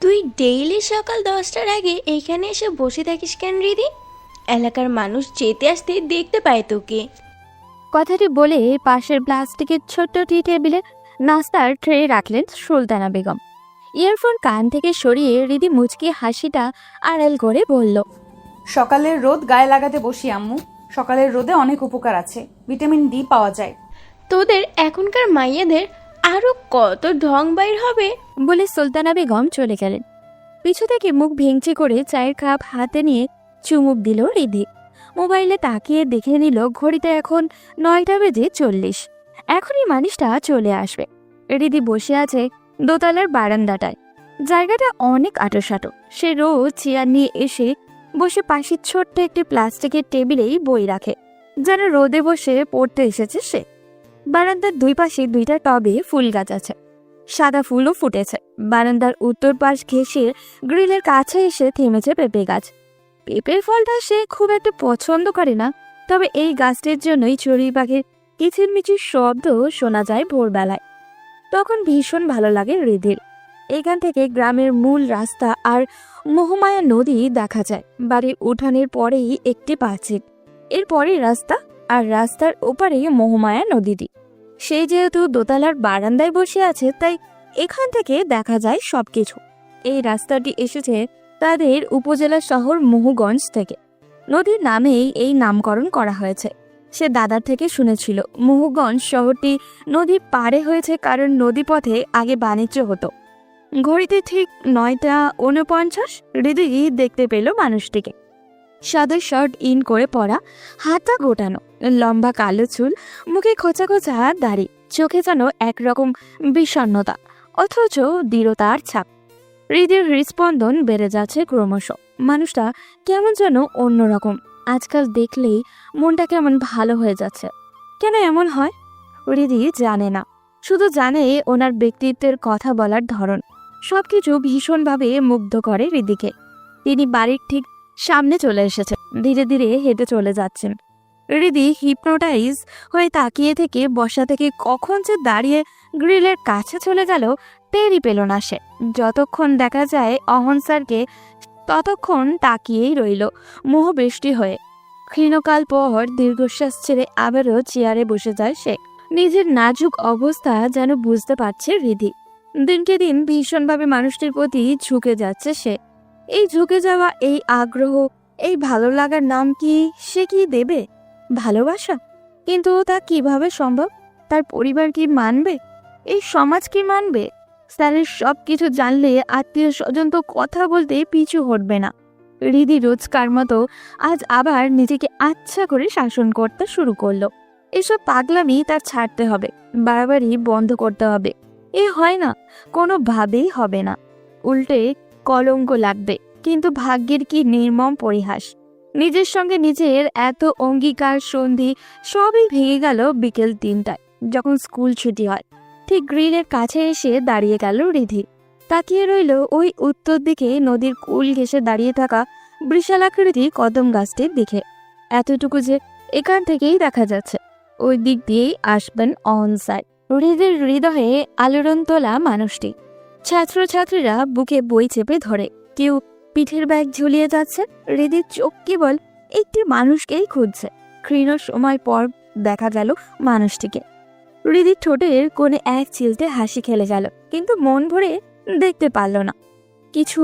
তুই ডেইলি সকাল 10টার আগে এইখানে এসে বসে থাকিস কেন রিদি? এলাকার মানুষ যেতে আসতে দেখতে পায় তোকে। কথাটি বলে পাশের প্লাস্টিকের ছোট্ট টি টেবিলে নাস্তার ট্রে রাখলেন সুলতানা বেগম। ইয়ারফোন কান থেকে সরিয়ে রিদি মুচকি হাসিটা আড়াল করে বলল, সকালের রোদ গায়ে লাগাতে বসি আম্মু। সকালের রোদে অনেক উপকার আছে, ভিটামিন ডি পাওয়া যায়। তোদের এখনকার মাইয়াদের আরো কত ঢং বাইর হবে। বলে সুলতানা বেগম চলে গেলেন। পিছু থেকে মুখ ভেঙচি করে চায়ের কাপ হাতে নিয়ে চুমুক দিল রিদি। মোবাইলে তাকিয়ে দেখে নিল ঘড়িতে এখন 9:40। এখনই মানুষটা চলে আসবে। রিদি বসে আছে দোতলার বারান্দাটায়। জায়গাটা অনেক আঁটোসাঁটো। সে রোজ চেয়ার নিয়ে এসে বসে পাশে ছোট্ট একটি প্লাস্টিকের টেবিলেই বই রাখে, যেন রোদে বসে পড়তে এসেছে সে। বারান্দার দুই পাশে 2টা টবে ফুল গাছ আছে, সাদা ফুলও ফুটেছে। বারান্দার উত্তর পাশ ঘেঁষে গ্রিলের কাছে এসে থেমেছে পেঁপে গাছ। পেঁপের ফলটা সে খুব একটা পছন্দ করে না, তবে এই গাছটির জন্যই চড়ুই পাখির কিচিরমিচির শব্দ শোনা যায় ভোরবেলায়। তখন ভীষণ ভালো লাগে হৃদির। এখান থেকে গ্রামের মূল রাস্তা আর মোহমায়া নদী দেখা যায়। বাড়ির উঠানের পরেই একটি পাঁচিল, এরপরেই রাস্তা, আর রাস্তার ওপারেই মোহমায়া নদীটি। সে যেহেতু দোতলার বারান্দায় বসে আছে, তাই এখান থেকে দেখা যায় সবকিছু। এই রাস্তাটি এসেছে তাদের উপজেলা শহর মহুগঞ্জ থেকে। নদীর নামেই এই নামকরণ করা হয়েছে। সে দাদার থেকে শুনেছিল মহুগঞ্জ শহরটি নদীর পাড়ে হয়েছে, কারণ নদীপথে আগে বাণিজ্য হতো। ঘড়িতে ঠিক 9:49 হৃদি দেখতে পেল মানুষটিকে। সাদা শার্ট ইন করে পরা, হাতা গোটানো, লম্বা কালো চুল, মুখে খোঁচা খোঁচা দাড়ি, চোখে যেন একরকম বিষণ্ণতা অথচ দৃঢ়তার ছাপ। হৃদয়ের হৃদস্পন্দন বেড়ে যাচ্ছে ক্রমশ। মানুষটা কেমন যেন অন্যরকম। আজকাল দেখলেই মনটা কেমন ভালো হয়ে যাচ্ছে। কেন এমন হয় হৃদি জানে না, শুধু জানে ওনার ব্যক্তিত্বের কথা বলার ধরন সবকিছু ভীষণভাবে মুগ্ধ করে হৃদিকে। তিনি বাড়ির ঠিক সামনে চলে এসেছেন, ধীরে ধীরে হেঁটে চলে যাচ্ছেন। হৃদি হিপনোটাইজ হয়ে তাকিয়ে থেকে বসা থেকে কখন যে দাঁড়িয়ে গ্রিলের কাছে চলে গেল টেরই পেল না সে। যতক্ষণ দেখা যায় অহন স্যারকে, ততক্ষণ তাকিয়েই রইল মোহবৃষ্টি হয়ে। ক্ষীণকাল পর দীর্ঘশ্বাস ছেড়ে আবারও চেয়ারে বসে যায় সে। নিজের নাজুক অবস্থা যেন বুঝতে পারছে হৃদি। দিনকে দিন ভীষণভাবে মানুষটির প্রতি ঝুঁকে যাচ্ছে সে। এই ঝুঁকে যাওয়া, এই আগ্রহ, এই ভালো লাগার নাম কি সে কি দেবে? ভালোবাসা? কিন্তু তা কিভাবে সম্ভব? তার পরিবার কি মানবে? এই সমাজ কি মানবে? স্যারের সব কিছু জানলে আত্মীয় স্বজন তো কথা বলতে পিছু হটবে না। হৃদি রোজকার মতো আজ আবার নিজেকে আচ্ছা করে শাসন করতে শুরু করলো। এসব পাগলামি তার ছাড়তে হবে, বাড়াবাড়ি বন্ধ করতে হবে। এ হয় না, কোনোভাবেই হবে না। উল্টে কলঙ্ক লাগবে। কিন্তু ভাগ্যের কি নির্মম পরিহাস! নিজের সঙ্গে নিজের এত অঙ্গীকার সন্ধি সবই ভেঙে গেল বিকেল 3টায়, যখন স্কুল ছুটি হয়। ঠিক গ্রিলের কাছে এসে দাঁড়িয়ে গেল রিধি। তাকিয়ে রইল ওই উত্তর দিকে নদীর কুল ঘেঁষে দাঁড়িয়ে থাকা বিশালাকৃতি কদম গাছটির দিকে। এতটুকু যে এখান থেকেই দেখা যাচ্ছে, ওই দিক দিয়েই আসবেন অন স্যার। হৃদের হৃদয়ে আলোড়ন তোলা মানুষটি। ছাত্রছাত্রীরা বুকে বই চেপে ধরে, কেউ পিঠের ব্যাগ ঝুলিয়ে যাচ্ছে। হৃদির চোখ কেবল একটি মানুষকেই খুঁজছে। ক্ষীণ সময় পর দেখা গেল মানুষটিকে। হৃদির ঠোঁটের কোণে এক চিলতে হাসি খেলে গেল, কিন্তু মন ভরে দেখতে পারল না কিছু।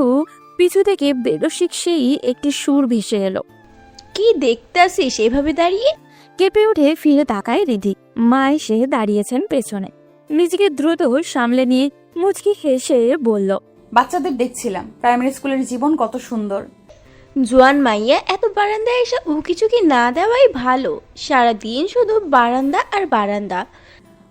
পিছু থেকে বেরসিক সেই একটি সুর ভেসে এলো। কি দেখতে আসিস এভাবে দাঁড়িয়ে? কেঁপে উঠে ফিরে তাকায় রিধি। মা এসে দাঁড়িয়েছেন পেছনে। নিজেকে দ্রুত সামলে নিয়ে মুচকি হেসে বলল, বাচ্চাদের দেখছিলাম, প্রাইমারি স্কুলের জীবন কত সুন্দর। জোয়ান মাইয়া এত বারান্দায় এসে উকিচুকি না দেওয়াই ভালো। সারাদিন শুধু বারান্দা আর বারান্দা।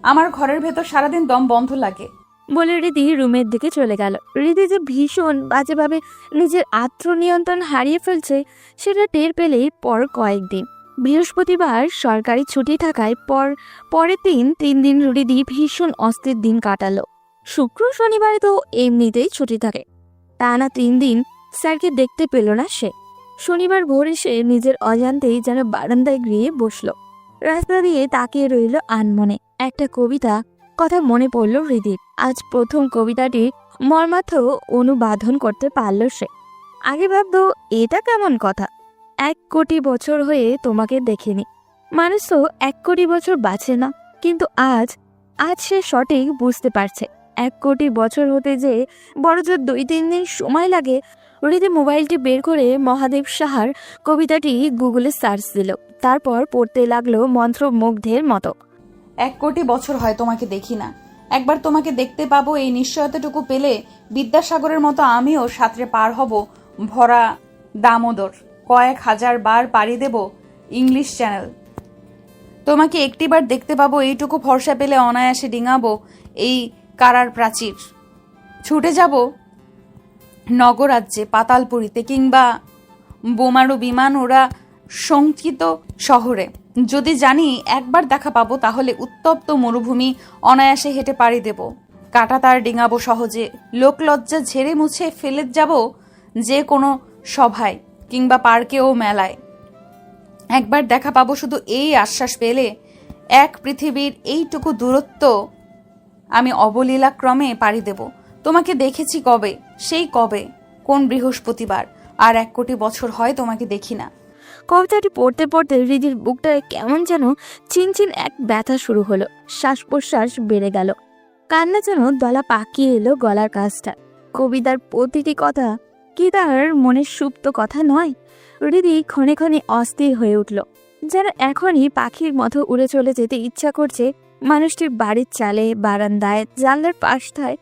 আমার ঘরের ভেতর সারাদিন দম বন্ধ লাগে। বলে রিধি রুমের দিকে চলে গেল। রিধি যে ভীষণ বাজেভাবে নিজের আত্মনিয়ন্ত্রণ হারিয়ে ফেলছে সেটা টের পেলেই পর কয়েকদিন। বৃহস্পতিবার সরকারি ছুটি থাকায় পরের 3 দিন রিধি ভীষণ অস্থির দিন কাটালো। শুক্র শনিবারে তো এমনিতেই ছুটি থাকে, তা না 3 দিন স্যারকে দেখতে পেল না সে। শনিবার ভোরে সে নিজের অজান্তেই যেন বারান্দায় গিয়ে বসলো। রাস্তা দিয়ে তাকিয়ে রইল আনমনে। একটা কবিতা কথা মনে পড়ল হৃদির। আজ প্রথম কবিতাটি মর্মার্থ অনুবাদন করতে পারল সে। আগে ভাবতো এটা কেমন কথা, 1 কোটি বছর হয়ে তোমাকে দেখিনি। মানুষ তো 1 কোটি বছর বাঁচে না, কিন্তু আজ সে সঠিক বুঝতে পারছে 1 কোটি বছর হতে যে বড়জোর 2-3 দিন সময় লাগে। হৃদি মোবাইলটি বের করে মহাদেব সাহার কবিতাটি গুগলে সার্চ দিল, তারপর পড়তে লাগলো মন্ত্রমুগ্ধের মতো। 1 কোটি বছর হয় তোমাকে দেখি না, একবার তোমাকে দেখতে পাবো এই নিশ্চয়তাটুকু পেলে বিদ্যাসাগরের মতো আমিও সাঁতরে পার হব ভরা দামোদর, কয়েক হাজার বার পাড়ি দেব ইংলিশ চ্যানেল। তোমাকে একটিবার দেখতে পাবো এইটুকু ভরসা পেলে অনায়াসে ডিঙাবো এই কারার প্রাচীর, ছুটে যাব নগরাজ্যে পাতালপুরীতে, কিংবা বোমারু বিমান ওরা শঙ্কিত শহরে। যদি জানি একবার দেখা পাবো তাহলে উত্তপ্ত মরুভূমি অনায়াসে হেঁটে পাড়ি দেব, কাটা তার ডিঙাবো সহজে, লোকলজ্জা ঝেড়ে মুছে ফেলে যাব যে কোনো সভায় কিংবা পার্কে ও মেলায়। একবার দেখা পাবো শুধু এই আশ্বাস পেলে এক পৃথিবীর এইটুকু দূরত্ব আমি অবলীলাক্রমে পাড়ি দেব। তোমাকে দেখেছি কবে, সেই কবে, কোন বৃহস্পতিবার, আর 1 কোটি বছর হয় তোমাকে দেখি না। কবিতাটি পড়তে পড়তে হৃদির বুকটায় কেমন যেন চিনচিন এক ব্যথা শুরু হলো, শ্বাস প্রশ্বাস বেড়ে গেল, কান্না যেন দলা পাকিয়ে এলো গলার কাছটা। কবিতার প্রতিটি কথা কি তার মনের সুপ্ত কথা নয়? হৃদি ক্ষণে ক্ষণে অস্থির হয়ে উঠল, যেন এখনই পাখির মতো উড়ে চলে যেতে ইচ্ছা করছে মানুষটির বাড়ির চালে, বারান্দায়, জানলার পাশটায়,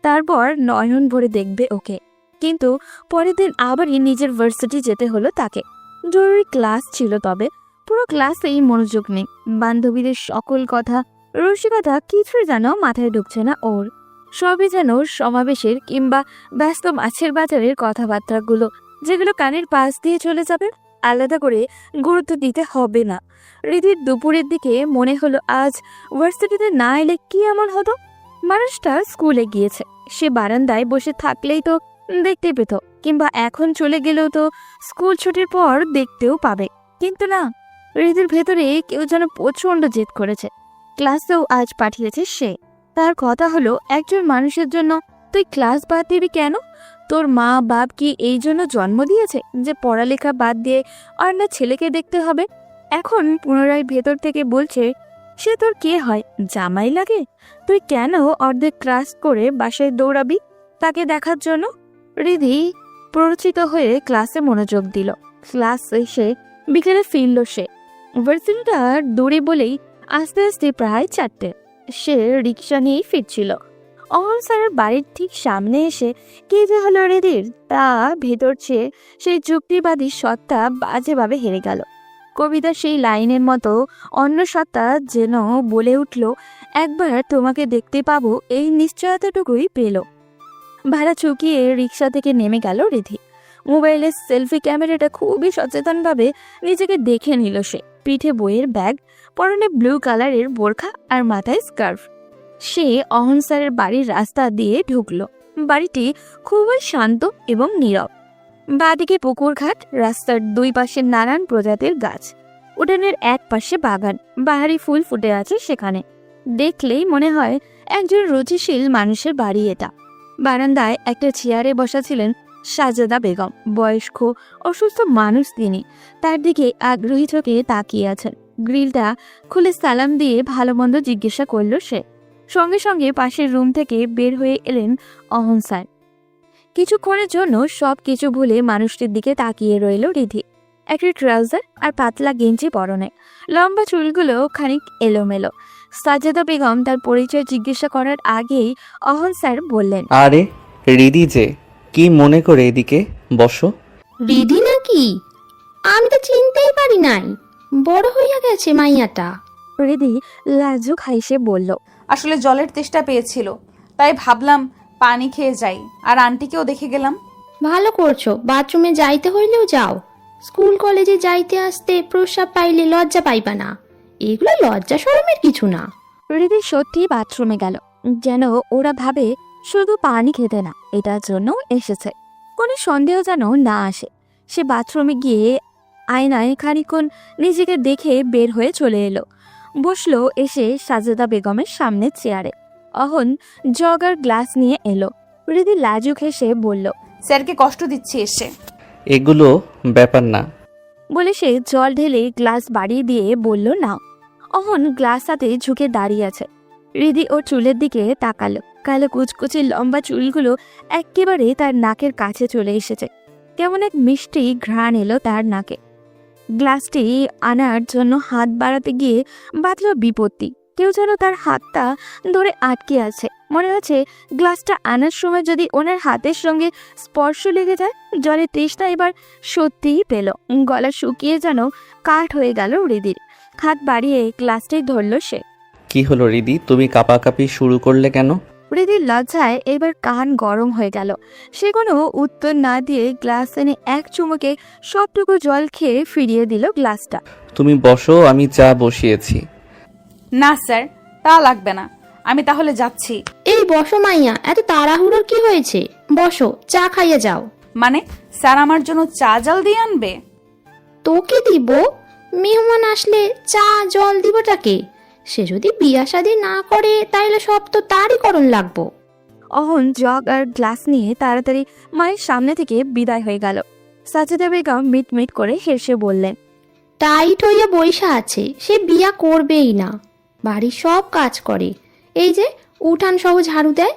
তারপর নয়ন ভরে দেখবে ওকে। কিন্তু পরের দিন আবারই নিজের ভার্সিটি যেতে হলো তাকে। জরুরি ক্লাস ছিল, তবে পুরো ক্লাসেই মনোযোগ নেই। বান্ধবীদের সকল কথা, রসিকতা কিছুই যেন মাথায় ঢুকছে না ওর। সবই যেন সমাবেশের কিংবা ব্যস্ত মাছের বাজারের কথাবার্তাগুলো, যেগুলো কানের পাশ দিয়ে চলে যাবে, আলাদা করে গুরুত্ব দিতে হবে না। হৃদির দুপুরের দিকে মনে হলো আজ ভার্সিটিতে না এলে কি এমন হতো। মানুষটা স্কুলে গিয়েছে, সে বারান্দায় বসে থাকলেই তো দেখতে পেত, কিংবা এখন চলে গেলেও তো স্কুল ছুটির পর দেখতেও পাবে। কিন্তু না, হৃদির ভেতরে কেউ যেন প্রচন্ড জেদ করেছে। ক্লাসেও আজ পাঠিয়েছে সে। তার কথা হলো, একজন মানুষের জন্য তুই ক্লাস বাদ দিবি কেন? তোর মা বাপ কি এই জন্য জন্ম দিয়েছে যে পড়ালেখা বাদ দিয়ে অন্য ছেলেকে দেখতে হবে? এখন পুনরায় ভেতর থেকে বলছে সে তোর কে হয়, জামাই লাগে? তুই কেন অর্ধেক ক্লাস করে বাসায় দৌড়াবি তাকে দেখার জন্য? হৃদি প্ররোচিত হয়ে ক্লাসে মনোযোগ দিল। ক্লাস শেষে বিকেলে ফিরল সে। ভার্সিটিটা দূরে বলেই আস্তে আস্তে প্রায় 4টে। সে রিক্সা নিয়েই ফিরছিল। অহন স্যারের বাড়ির ঠিক সামনে এসে কে যে হলো হৃদির, তা ভেতর চেয়ে সেই যুক্তিবাদী সত্তা বাজেভাবে হেরে গেল। কবিতার সেই লাইনের মতো অন্য সত্তা যেন বলে উঠল, একবার তোমাকে দেখতে পাবো এই নিশ্চয়তাটুকুই পেল। ভাড়া চুকিয়ে রিক্সা থেকে নেমে গেল হৃদি। মোবাইলের সেলফি ক্যামেরাটা খুবই সচেতনভাবে নিজেকে দেখে নিল সে। পিঠে বইয়ের ব্যাগ, পরনে ব্লু কালারের বোরখা আর মাথায় স্কার্ফ। সে অহন স্যারের বাড়ির রাস্তা দিয়ে ঢুকলো। বাড়িটি খুবই শান্ত এবং নীরব। বাঁদিকে পুকুরঘাট, রাস্তার 2 পাশে নানান প্রজাতির গাছ, উঠানের এক পাশে বাগান, বাহারি ফুল ফুটে আছে সেখানে। দেখলেই মনে হয় একজন রুচিশীল মানুষের বাড়ি এটা। বারান্দায় একটা চেয়ারে বসা ছিলেন সাজেদা বেগম, বয়স্ক অসুস্থ মানুষ তিনি। তার দিকে আগ্রহী চোখে তাকিয়ে আছেন। গ্রিলটা খুলে সালাম দিয়ে ভালো মন্দ জিজ্ঞাসা করল সে। সঙ্গে সঙ্গে পাশের রুম থেকে বের হয়ে এলেন অহন স্যার। কিছুক্ষণের জন্য সব কিছু ভুলে মানুষটির দিকে তাকিয়ে রইল হৃদি। একটা ট্রাউজার আর পাতলা গেঞ্জি পরনে, লম্বা চুলগুলো খানিক এলোমেলো। সাজেদা বেগম তার পরিচয় জিজ্ঞাসা করার আগেই অহন স্যার বললেন, আরে রিদি যে, কি মনে করে এদিকে বসো। রিদি নাকি? আমি তো চিনতেই পারি নাই, বড় হইয়া গেছে মাইয়াটা। হৃদি লাজুক হাসে বলল, আসলে জলের তেষ্টা পেয়েছিল, তাই ভাবলাম পানি খেয়ে যাই, আর আন্টিকেও দেখে গেলাম। ভালো করছো, বাথরুমে যাইতে হইলেও যাও। স্কুল কলেজে যাইতে আসতে প্রস্রাব পাইলে লজ্জা পাইবা না, এগুলো লজ্জা শরমের কিছু না। হৃদি সত্যি বাথরুমে গেল, যেন ওরা ভাবে শুধু পানি খেতে না, এটার জন্য এসেছে, কোনো সন্দেহ যেন না আসে। সে বাথরুমে গিয়ে আয়নায় খানিকক্ষণ নিজেকে দেখে বের হয়ে চলে এলো। বসলো এসে সাজেদা বেগমের সামনে চেয়ারে। অহন জগ আর গ্লাস নিয়ে এলো। হৃদি লাজুক হেসে বলল, স্যারকে কষ্ট দিচ্ছি এসে। এগুলো ব্যাপার না। বলে সে জল ঢেলে গ্লাস বাড়িয়ে দিয়ে বলল, না। অহন গ্লাস হাতে ঝুঁকে দাঁড়িয়ে আছে। হৃদি ওর চুলের দিকে তাকালো। কালো কুচকুচে লম্বা চুলগুলো একেবারে তার নাকের কাছে চলে এসেছে। কেমন এক মিষ্টি ঘ্রাণ এলো তার নাকে। গ্লাসটি আনার জন্য হাত বাড়াতে গিয়ে বাঁধল বিপত্তি। কেউ যেন তার হাতটা ধরে আটকে আছে। মনে হচ্ছে গ্লাসটা আনার সময় যদি ওনার হাতের সঙ্গে স্পর্শ লেগে যায়। জলের তৃষ্ণা এবার সত্যিই পেল। গলা শুকিয়ে যেন কাঠ হয়ে গেল হৃদির। হাত বাড়িয়ে গ্লাসটি ধরল সে। কি হলো রিদি, তুমি কাঁপাকাঁপি শুরু করলে কেন? হৃদির লজ্জায় এবার কান গরম হয়ে গেল। সে কোনো উত্তর না দিয়ে গ্লাস এনে এক চুমুকে সবটুকু জল খেয়ে ফিরিয়ে দিল গ্লাসটা। তুমি বসো, আমি চা বসিয়েছি। না স্যার, তা লাগবে না, আমি তাহলে যাচ্ছি। এই বসো মাইয়া, এত তাড়াহুড়োর কি হয়েছে? বসো, চা খাইয়ে যাও। মানে স্যার আমার জন্য চা জল দিয়ে আনবে? তোকে দিব? মেহমান আসলে চা জল দিবটাকে? সে যদি বিয়া শাদী না করে তাইলে সব তো তারই করণ লাগবো। অহন জগ আর গ্লাস নিয়ে তাড়াতাড়ি মায়ের সামনে থেকে বিদায় হয়ে গেল। সাজেদা বেগম মিটমিট করে হেসে বললেন, টাইট হইয়া বইসা আছে, সে বিয়া করবেই না। বাড়ির সব কাজ করে, এই যে উঠান সহ ঝাড়ু দেয়,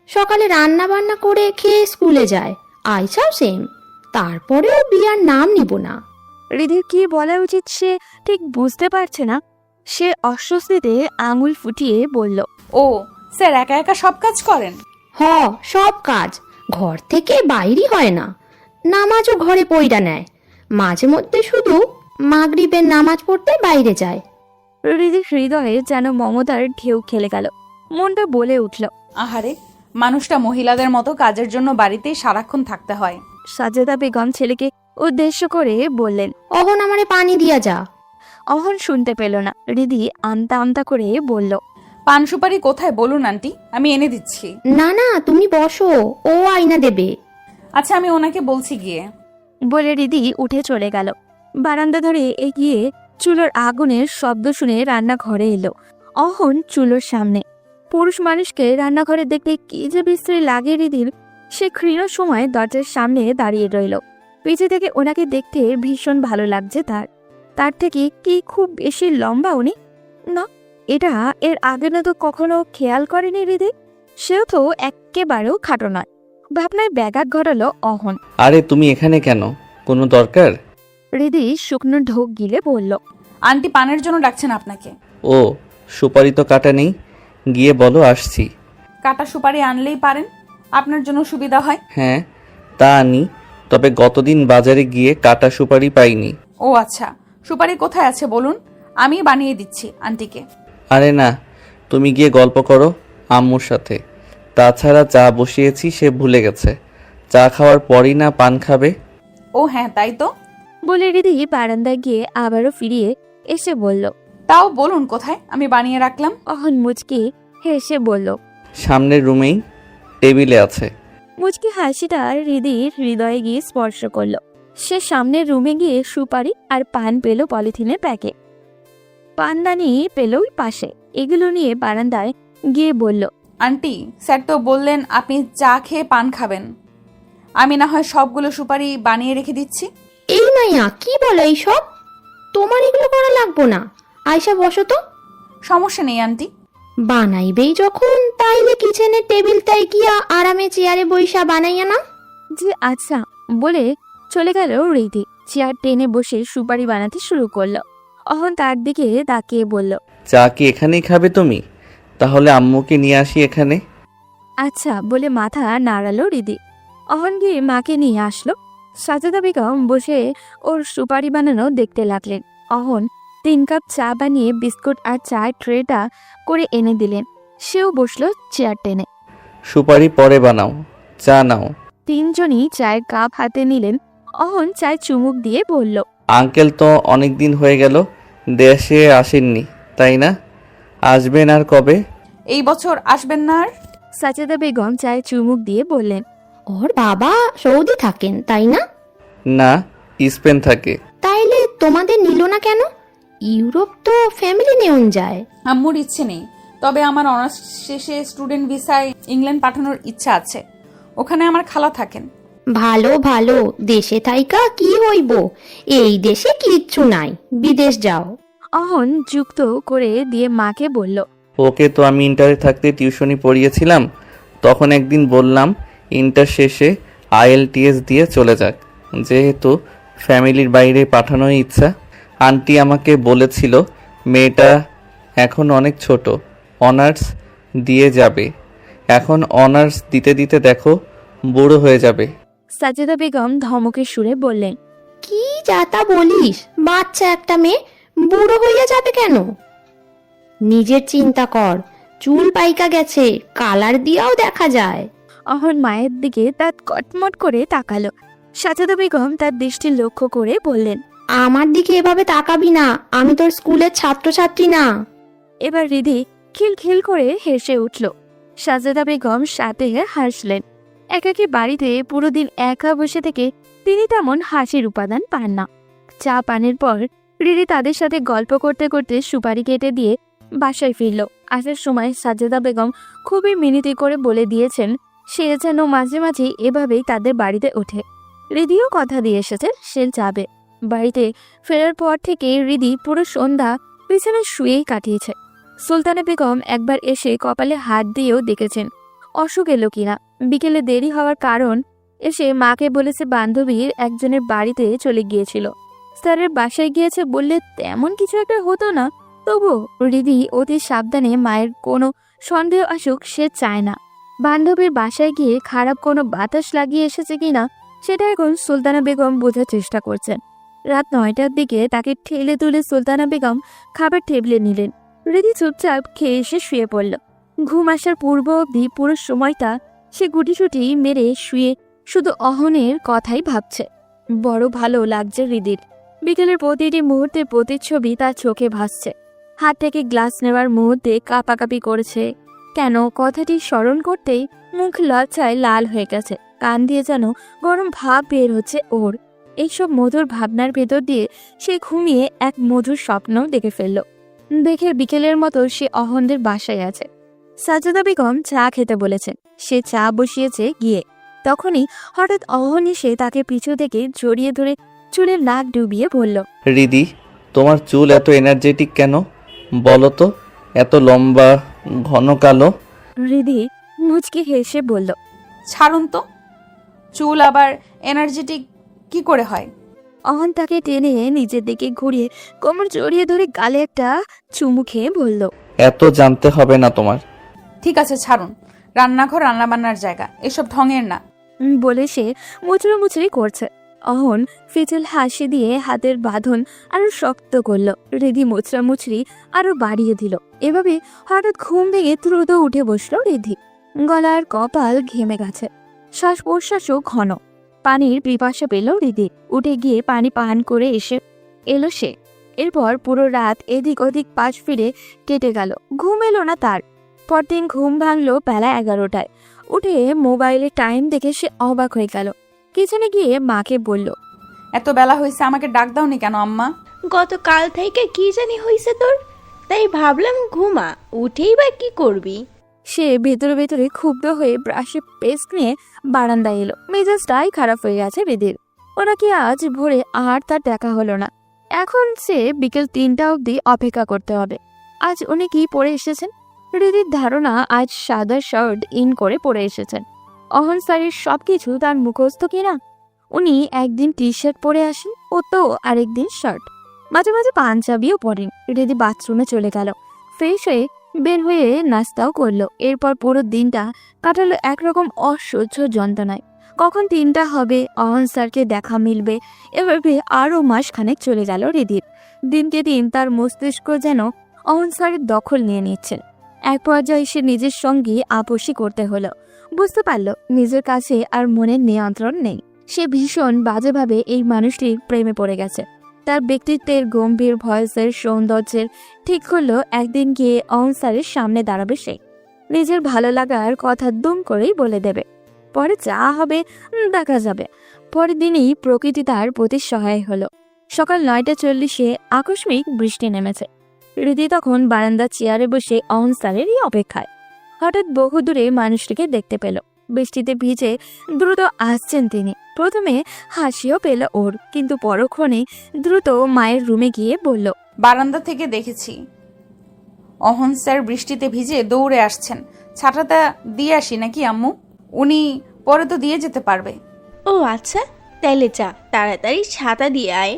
সকালে রান্না বান্না করে খেয়ে স্কুলে যায়, আইসাও সেম। তারপরেও বিয়ার নাম নিব না। হৃদির কি বলা উচিত সে ঠিক বুঝতে পারছে না। সে অস্বস্তিতে আঙুল ফুটিয়ে বলল, ও স্যার একা একা সব কাজ করেন? হ, সব কাজ। ঘর থেকে বাইরই হয় না। নামাজও ঘরে পইরা নেয়। মাঝে মধ্যে শুধু মাগরিবের নামাজ পড়তে বাইরে যায়। হৃদির হৃদয়ে যেন মমতার ঢেউ খেলে গেল। মনটা বলে উঠল, আহারে, মানুষটা মহিলাদের মতো কাজের জন্য বাড়িতেই সারাক্ষণ থাকতে হয়। সাজেদা বেগম ছেলেকে উদ্দেশ্য করে বললেন। অহন আমারে পানি দিয়া যা। অহন শুনতে পেল না। হৃদি আমতা আমতা করে বলল, পান সুপারি কোথায় বলুন আন্টি, আমি এনে দিচ্ছি। না না, তুমি বসো, ও আইনা দেবে। আচ্ছা, আমি ওনাকে বলছি গিয়ে। বলে হৃদি উঠে চলে গেল। বারান্দা ধরে এগিয়ে চুলোর আগুনের শব্দ শুনে রান্নাঘরে এলো। অহন চুলোর সামনে। পুরুষ মানুষকে রান্নাঘরে দেখতে কি যে বিশ্রী লাগে হৃদির। সে ক্ষীণ সময় দরজার সামনে দাঁড়িয়ে রইল। পিছে থেকে ওনাকে দেখতে ভীষণ ভালো লাগছে তার। তার থেকে কি খুব বেশি লম্বা উনি? না, এটা এর আগে না তো কখনো খেয়াল করেনি হৃদি। সেও তো একেবারেও খাটো নয়। ভাবনায় ব্যাঘাত ঘটালো অহন। আরে তুমি এখানে কেন? কোনো দরকার? হৃদি শুকনো ঢোক গিলে বলল, আন্টি পানের জন্য ডাকছেন আপনাকে। ও, সুপারি তো কাটা নেই, গিয়ে বলো আসছি। কাটা সুপারি আনলেই পারেন, আপনার জন্য সুবিধা হয়। হ্যাঁ, তা আনি, তবে গতদিন বাজারে গিয়ে কাটা সুপারি পাইনি। ও আচ্ছা, সুপারি কোথায় আছে বলুন, আমি বানিয়ে দিচ্ছি আন্টিকে। আরে না, তুমি গিয়ে গল্প করো আম্মুর সাথে। তাছাড়া চা বসিয়েছি, সে ভুলে গেছে। চা খাওয়ার পরই না পান খাবে। ও হ্যাঁ, তাই তো। বলে হৃদি বারান্দায় গিয়ে আবারও ফিরিয়ে এসে বলল, তাও বলুন কোথায়, আমি বানিয়ে রাখলাম। অহন মুচকি হেসে বলল, সামনের রুমেই টেবিলে আছে। মুচকি হাসিটা হৃদির হৃদয়ে গিয়ে স্পর্শ করলো। সে সামনের রুমে গিয়ে সুপারি আর পান পেল পলিথিনের প্যাকেট। পানদানি পেল ওই পাশে। এগুলো নিয়ে বারান্দায় গিয়ে বলল, আন্টি, স্যার তো বললেন আপনি চা খেয়ে পান খাবেন, আমি না হয় সবগুলো সুপারি বানিয়ে রেখে দিচ্ছি। এই মাইয়া, কি বলো এইসব? তোমার এগুলো করা লাগবো না। আয়সা বসো তো। সমস্যা নেই আন্টি। বানাইবেই যখন, তাইলে কিচেনের টেবিলটাই গিয়া আরামে চেয়ারে বইসা বানাইয়া না। যে আচ্ছা বলে চলে গেল হৃদি। চেয়ার টেনে বসে সুপারি বানাতে শুরু করলো। অহন তার দিকে তাকিয়ে বলল, চা কি এখানেই খাবে তুমি? তাহলে আম্মুকে নিয়ে আসি এখানে। আচ্ছা বলে মাথা নাড়ালো হৃদি। অহন গিয়ে মাকে নিয়ে আসলো। সাজেদা বেগম বসে ওর সুপারি বানানো দেখতে লাগলেন। অহন 3 কাপ চা বানিয়ে বিস্কুট আর চায়ের ট্রেটা করে এনে দিলেন। সেও বসলো চেয়ার টেনে। সুপারি পরে বানাও, চা নাও। 3 জনই চায়ের কাপ হাতে নিলেন। অহন চায় চুমুক দিয়ে বলল, আঙ্কেল তো অনেক দিন হয়ে গেল দেশে আসেননি, তাই না? আসবেন আর কবে? এই বছর আসবেন না আর? সাজেদা বেগম চায় চুমুক দিয়ে বললেন, ওর বাবা সৌদি থাকেন, তাই না? না, স্পেন থাকে। তাইলে তোমাদের নিল না কেন? ইউরোপ তো ফ্যামিলি নেওন যায়। আম্মুর ইচ্ছে নেই, তবে আমার অনার্স শেষে স্টুডেন্ট ভিসায় ইংল্যান্ড পাঠানোর ইচ্ছা আছে। ওখানে আমার খালা থাকেন। ভালো ভালো, দেশে থাইকা কি হইব, এই দেশে কিচ্ছু নাই, বিদেশ যাও। অহন যুক্ত করে দিয়ে মাকে বলল, ওকে তো আমি ইন্টারে থাকতে টিউশনি পড়িয়েছিলাম, তখন একদিন বললাম ইন্টার শেষে IELTS দিয়ে চলে যাক, যেহেতু ফ্যামিলির বাইরে পাঠানোর ইচ্ছা। আন্টি আমাকে বলেছিল মেয়েটা এখন অনেক ছোট, অনার্স দিয়ে যাবে। এখন অনার্স দিতে দিতে দেখো বুড়ো হয়ে যাবে। সাজেদা বেগম ধমকের সুরে বললেন, কি যাতা বলিস, বাচ্চা একটা মেয়ে বুড়ো হইয়া যাবে কেন? নিজের চিন্তা কর, চুল পাইকা গেছে, কালার দিয়াও দেখা যায়। অহন মায়ের দিকে তার কটমট করে তাকালো। সাজেদা বেগম তার দৃষ্টি লক্ষ্য করে বললেন, আমার দিকে এভাবে তাকাবি না, আমি তোর স্কুলের ছাত্রছাত্রী না। এবার রিধি খিলখিল করে হেসে উঠল। সাজেদা বেগম সাথে হাসলেন। একাকী বাড়িতে পুরো দিন একা বসে থেকে তিনি তেমন হাসির উপাদান পান না। চা পানের পর রিধি তাদের সাথে গল্প করতে করতে সুপারি কেটে দিয়ে বাসায় ফিরল। আসার সময় সাজেদা বেগম খুবই মিনতি করে বলে দিয়েছেন সে যেন মাঝে মাঝে এভাবেই তাদের বাড়িতে ওঠে। রিধিও কথা দিয়ে এসেছে সে যাবে। বাড়িতে ফেরার পর থেকে রিধি পুরো সন্ধ্যা পিছনে শুয়েই কাটিয়েছে। সুলতানা বেগম একবার এসে কপালে হাত দিয়েও দেখেছেন অসুখ এলো কিনা। বিকেলে দেরি হওয়ার কারণ এসে মাকে বলেছে বান্ধবীর একজনের বাড়িতে চলে গিয়েছিল, স্যারের বাসায় গিয়েছে বললে তেমন কিছু একটা হতো না। তবু রিধি অতি সাবধানে মায়ের কোনো সন্দেহ আসুক সে চায় না। বান্ধবীর বাসায় গিয়ে খারাপ কোনো বাতাস লাগিয়ে এসেছে কিনা সেটা এখন সুলতানা বেগম বোঝার চেষ্টা করছেন। রাত 9টার দিকে তাকে ঠেলে তুলে সুলতানা বেগম খাবার টেবিলে নিলেন। রিধি চুপচাপ খেয়ে এসে শুয়ে পড়ল। ঘুম আসার পূর্ব অবধি পুরো সময়টা সে গুটিসুটি মেরে শুয়ে শুধু অহনের কথাই ভাবছে। বড় ভালো লাগছে রিধির। বিকেলের প্রতিটি মুহূর্তে প্রতিচ্ছবি তার চোখে ভাসছে। হাত থেকে গ্লাস নেওয়ার মুহূর্তে কাঁপাকাঁপি করেছে কেন কথাটি স্মরণ করতেই মুখ লজ্জায় লাল হয়ে গেছে। কান দিয়ে যেন গরম ভাব বের হচ্ছে ওর। এইসব মধুর ভাবনার ভেতর দিয়ে সে ঘুমিয়ে এক মধুর স্বপ্ন দেখে ফেলল। দেখে বিকেলের মতো সে অহনদের বাসায় আছে। সাজেদা বেগম চা খেতে বলেছেন, সে চা বসিয়েছে গিয়ে। তখনই হঠাৎ অহন এসে তাকে পিছু থেকে জড়িয়ে ধরে চুলের নাক ডুবিয়ে বলল, রিদি, তোমার চুল এত এনার্জেটিক কেন বলো তো? এত লম্বা, ঘন কালো। রিধি মুচকি হেসে বলল, ছাড়ুন তো, চুল আবার এনার্জেটিক কি করে হয়? অহন তাকে টেনে নিজের দিকে ঘুরিয়ে কোমর জড়িয়ে ধরে গালে একটা চুমু খেয়ে বলল, এত জানতে হবে না তোমার। ঠিক আছে ছাড়ুন, রান্নাঘর রান্নাবান্নার জায়গা, এসব ঢঙের না। বলে সে মুচড়ি করছে। অহন ফিচেল হাসি দিয়ে হাতের বাঁধন আরো শক্ত করলো। রিধি মুচড়ি আরো বাড়িয়ে দিল। এভাবে হঠাৎ ঘুম ভেঙে দ্রুত উঠে বসলো রিধি। গলার কপাল ঘেমে গেছে, শ্বাস প্রশ্বাসও ঘন। পানির পিপাসা পেল রিধি। উঠে গিয়ে পানি পান করে এসে এলো সে। এরপর পুরো রাত এদিক ওদিক পাশ ফিরে কেটে গেল। ঘুম এলো না তার। পরদিন ঘুম ভাঙলো বেলা 11টায়। উঠে মোবাইলে টাইম দেখে সে অবাক হয়ে গেল। কিচেনে গিয়ে মাকে বলল, এত বেলা হয়েছে, আমাকে ডাক দাওনি কেন আম্মা? গতকাল থেকে কি জানি হয়েছে তোর, তাই ভাবলাম ঘুমা, উঠেই বা কি করবি। সে ভেতরে ভেতরে ক্ষুব্ধ হয়ে ব্রাশে পেস্ট নিয়ে বারান্দায় এলো। মেজাজটাই খারাপ হয়ে গেছে রিধির। ওনাকে আজ ভোরে আর তার দেখা হলো না। এখন সে বিকেল 3টা অবধি অপেক্ষা করতে হবে। আজ উনি কি পরে এসেছেন? রিধির ধারণা আজ সাদা শার্ট ইন করে পরে এসেছেন। অহন স্যারের সবকিছু তার মুখস্থ কিনা। উনি একদিন টি শার্ট পরে আসেন, ও তো আরেকদিন শার্ট, মাঝে মাঝে পাঞ্জাবিও পরেন। রিধি বাথরুমে চলে গেল। ফ্রেশ হয়ে বের হয়ে নাস্তাও করলো। এরপর পুরো দিনটা কাটালো একরকম অসহ্য যন্ত্রণায়। কখন 3টা হবে, অহন স্যারকে দেখা মিলবে, এভাবে আরও মাসখানেক চলে গেল রিধির। দিনকে দিন তার মস্তিষ্ক যেন অহন স্যারের দখল নিয়ে নিচ্ছেন। এক পর্যায়ে সে নিজের সঙ্গে আপোষই করতে হলো। বুঝতে পারল নিজের কাছে আর মনের নিয়ন্ত্রণ নেই। সে ভীষণ বাজেভাবে এই মানুষটির প্রেমে পড়ে গেছে। তার ব্যক্তিত্বের গম্ভীর ভয়েসের সৌন্দর্যের ঠিক করলো একদিন গিয়ে অহন স্যারের সামনে দাঁড়াবে সে। নিজের ভালো লাগার কথা দুম করেই বলে দেবে। পরে যা হবে দেখা যাবে। পরের দিনই প্রকৃতি তার প্রতি সহায় হলো। সকাল 9:40 আকস্মিক বৃষ্টি নেমেছে। রিধি তখন বারান্দার চেয়ারে বসে অহন স্যারেরই অপেক্ষায়। হঠাৎ বহু দূরে মানুষটিকে দেখতে পেল। বৃষ্টিতে ভিজে দ্রুত আসছেন তিনি। প্রথমে হাসিও পেল ওর, কিন্তু পরক্ষণে দ্রুত মায়ের রুমে গিয়ে বলল, বারান্দা থেকে দেখেছি অহন স্যার বৃষ্টিতে ভিজে দৌড়ে আসছেন। ছাতাটা দিয়ে আসি নাকি আম্মু? উনি পরে তো দিয়ে যেতে পারবে। ও আচ্ছা, তাইলে যা, তাড়াতাড়ি ছাতা দিয়ে আয়।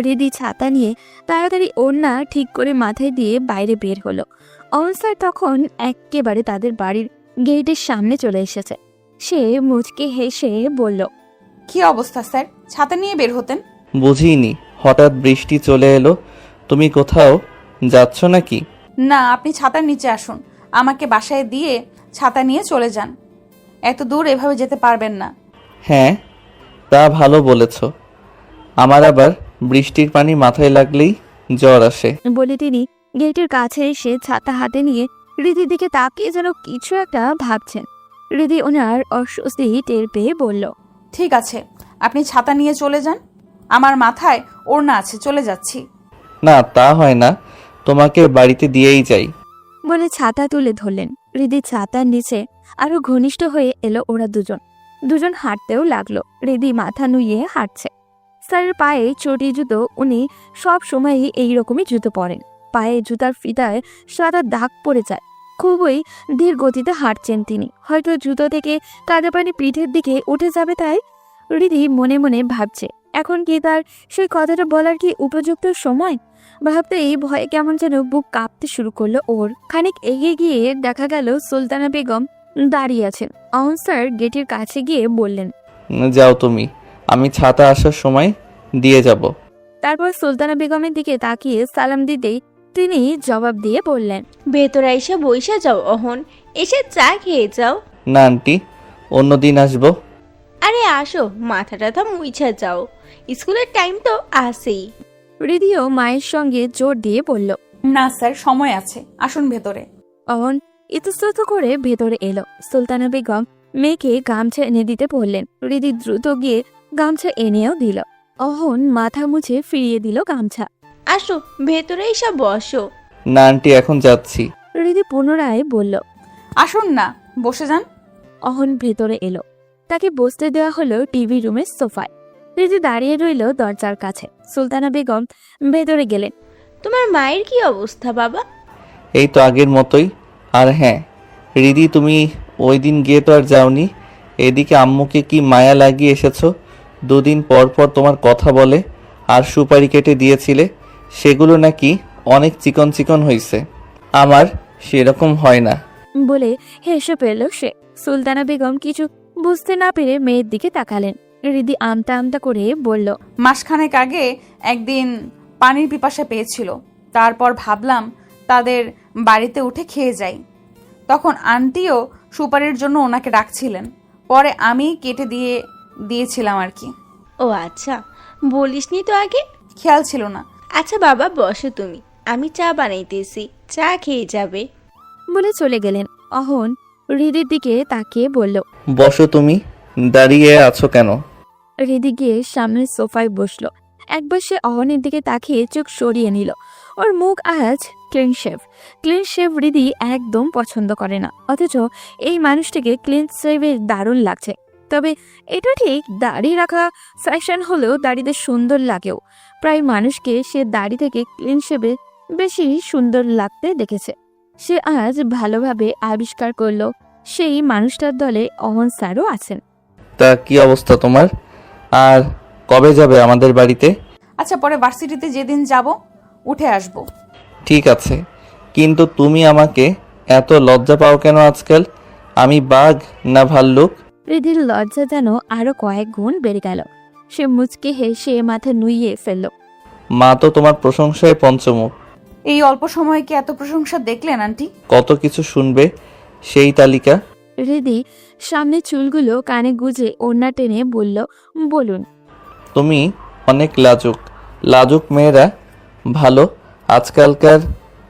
রিদি ছাতা নিয়ে তাড়াতাড়ি ওড়না ঠিক করে মাথায় দিয়ে বাইরে বের হলো। অহন স্যার তখন একেবারে তাদের বাড়ির গেটের সামনে চলে এসেছে। সে মুচকে হেসে বলল, কি অবস্থা স্যার, ছাতা নিয়ে বের হতেন? বুঝিনি, হঠাৎ বৃষ্টি চলে এলো। তুমি কোথাও যাচ্ছ নাকি? না, আপনি ছাতার নিচে আসুন, আমাকে বাসায় দিয়ে ছাতা নিয়ে চলে যান। এত দূর এভাবে যেতে পারবেন না। হ্যাঁ, তা ভালো বলেছ। আমার আবার বৃষ্টির পানি মাথায় লাগলেই জ্বর আসে। বলে তিনি গেটের কাছে এসে ছাতা হাতে নিয়ে রিদির দিকে তাকিয়ে যেন কিছু একটা ভাবছেন। রিদি ওনার অস্বস্তি টের পেয়ে বলল, ঠিক আছে, আপনি ছাতা নিয়ে চলে যান, আমার মাথায় ওড়না আছে, চলে যাচ্ছি। না, তা হয় না, তোমাকে বাড়িতে দিয়েই যাই। বলে ছাতা তুলে ধরলেন। রিদি ছাতার নিচে আরো ঘনিষ্ঠ হয়ে এলো ওরা দুজন হাঁটতেও লাগলো। রিদি মাথা নুইয়ে হাঁটছে। স্যারের পায়ে চটি জুতো, উনি সব সময়ই এইরকমই জুতো পরেন। পায়ে জুতার ফিতায় সাদা দাগ পড়ে যায়। খুবই ধীর গতিতে হাঁটছেন তিনি। হয়তো জুতো থেকে কাদা পানি পিঠের দিকে উঠে যাবে, তাই রিদি মনে মনে ভাবছে এখন কি তার সেই কথাটা বলার কি উপযুক্ত সময়। ভাবতে এই ভয়ে কেমন যেন বুক কাঁপতে শুরু করলো ওর। খানিক এগিয়ে গিয়ে দেখা গেল সুলতানা বেগম দাঁড়িয়ে আছেন। অহন স্যার গেটের কাছে গিয়ে বললেন, যাও তুমি, আমি ছাতা আসার সময় দিয়ে যাব। তারপর সুলতানা বেগমের দিকে তাকিয়ে সালাম দিতেই তিনি জবাব দিয়ে বললেন, ভেতরে এসে বইসা যাও অহন, এসে চা খেয়ে যাও। না আন্টি, অন্যদিন আসবো। আরে আসো, মাথা টাথা মুইছা যাও, স্কুলের টাইম তো আসেই। রিদিও মায়ের সঙ্গে জোর দিয়ে বলল, না স্যার, সময় আছে, আসুন ভেতরে। অহন ইতস্তত করে ভেতরে এলো। সুলতানা বেগম মেয়েকে গামছা এনে দিতে বললেন। রিদি দ্রুত গিয়ে গামছা এনেও দিল। অহন মাথা মুছে ফিরিয়ে দিল গামছা। আসো, ভেতরে এসে বসো। না আন্টি, এখন যাচ্ছি। রিদি পুনরায় বলল। আসুন না, বসে যান। অহন ভেতরে এলো। তাকে বসতে দেওয়া হলো টিভি রুমের সোফায়। রিদি দাঁড়িয়ে রইল দরজার কাছে। সুলতানা বেগম ভেতরে গেলেন। তোমার মায়ের কি অবস্থা বাবা? এই তো আগের মতোই। আর হ্যাঁ রিদি, তুমি ওই দিন গিয়ে তো আর যাওনি। এদিকে আম্মুকে কি মায়া লাগিয়ে এসেছো। দুদিন পর পর তোমার কথা বলে। আর সুপারি কেটে দিয়েছিলে, সেগুলো নাকি অনেক চিকন চিকন হয়েছে। আমার সেরকম হয় না। বলে হেসে পেল সে। সুলতানা বেগম কিছু বুঝতে না পেরে মেয়ের দিকে তাকালেন। রিদি আমতা আমতা করে বলল, মাসখানেক আগে একদিন পানির পিপাসা পেয়েছিল, তারপর ভাবলাম তাদের বাড়িতে উঠে খেয়ে যাই। তখন আন্টিও সুপারির জন্য ওনাকে ডাকছিলেন, পরে আমি কেটে দিয়েছিলাম আর কি। ও আচ্ছা, বলিসনি তো আগে। খেয়াল ছিল না। আচ্ছা বাবা, বসো তুমি, আমি চা বানাইতেছি, চা খেয়ে যাবে। বলে চলে গেলেন। অহন রিদির দিকে তাকিয়ে বলল, বসো তুমি, দাঁড়িয়ে আছো কেন? রিদি গিয়ে সামনের সোফায় বসলো। একবার সে অহনের দিকে তাকিয়ে চোখ সরিয়ে নিল। ওর মুখ আজ ক্লিন শেভ রিদি একদম পছন্দ করে না, অথচ এই মানুষটিকে ক্লিন শেভের দারুণ লাগছে। তবে এটা ঠিক, দাড়ি রাখা ফ্যাশন হলেও দাড়িতে সুন্দর লাগেও। প্রায় মানুষকে সে দাড়ি থেকে ক্লিন শেভে বেশি সুন্দর লাগতে দেখেছে। সে আজ ভালোভাবে আবিষ্কার করলো সেই মানুষটার দলে অহন স্যারও আছেন। তা কি অবস্থা তোমার? আর কবে যাবে আমাদের বাড়িতে? আচ্ছা, পরে ভার্সিটিতে যেদিন যাব উঠে আসব। ঠিক আছে, কিন্তু তুমি আমাকে এত লজ্জা পাও কেন আজকাল? আমি বাঘ না ভাল্লুক? রিদির লজ্জা যেন আরো কয়েক গুণ বেড়ে গেল। সে মুচকে হেসে মাথা নুইয়ে ফেলল। মা তো তোমার প্রশংসায় পঞ্চমুখ। এই অল্প সময়ে কি এত প্রশংসা দেখলেন আন্টি? কত কিছু শুনবে সেই তালিকা। রিদি সামনে চুলগুলো কানে গুজে ওড়না টেনে বলল, বলুন। তুমি অনেক লাজুক মেয়েরা ভালো। আজকালকার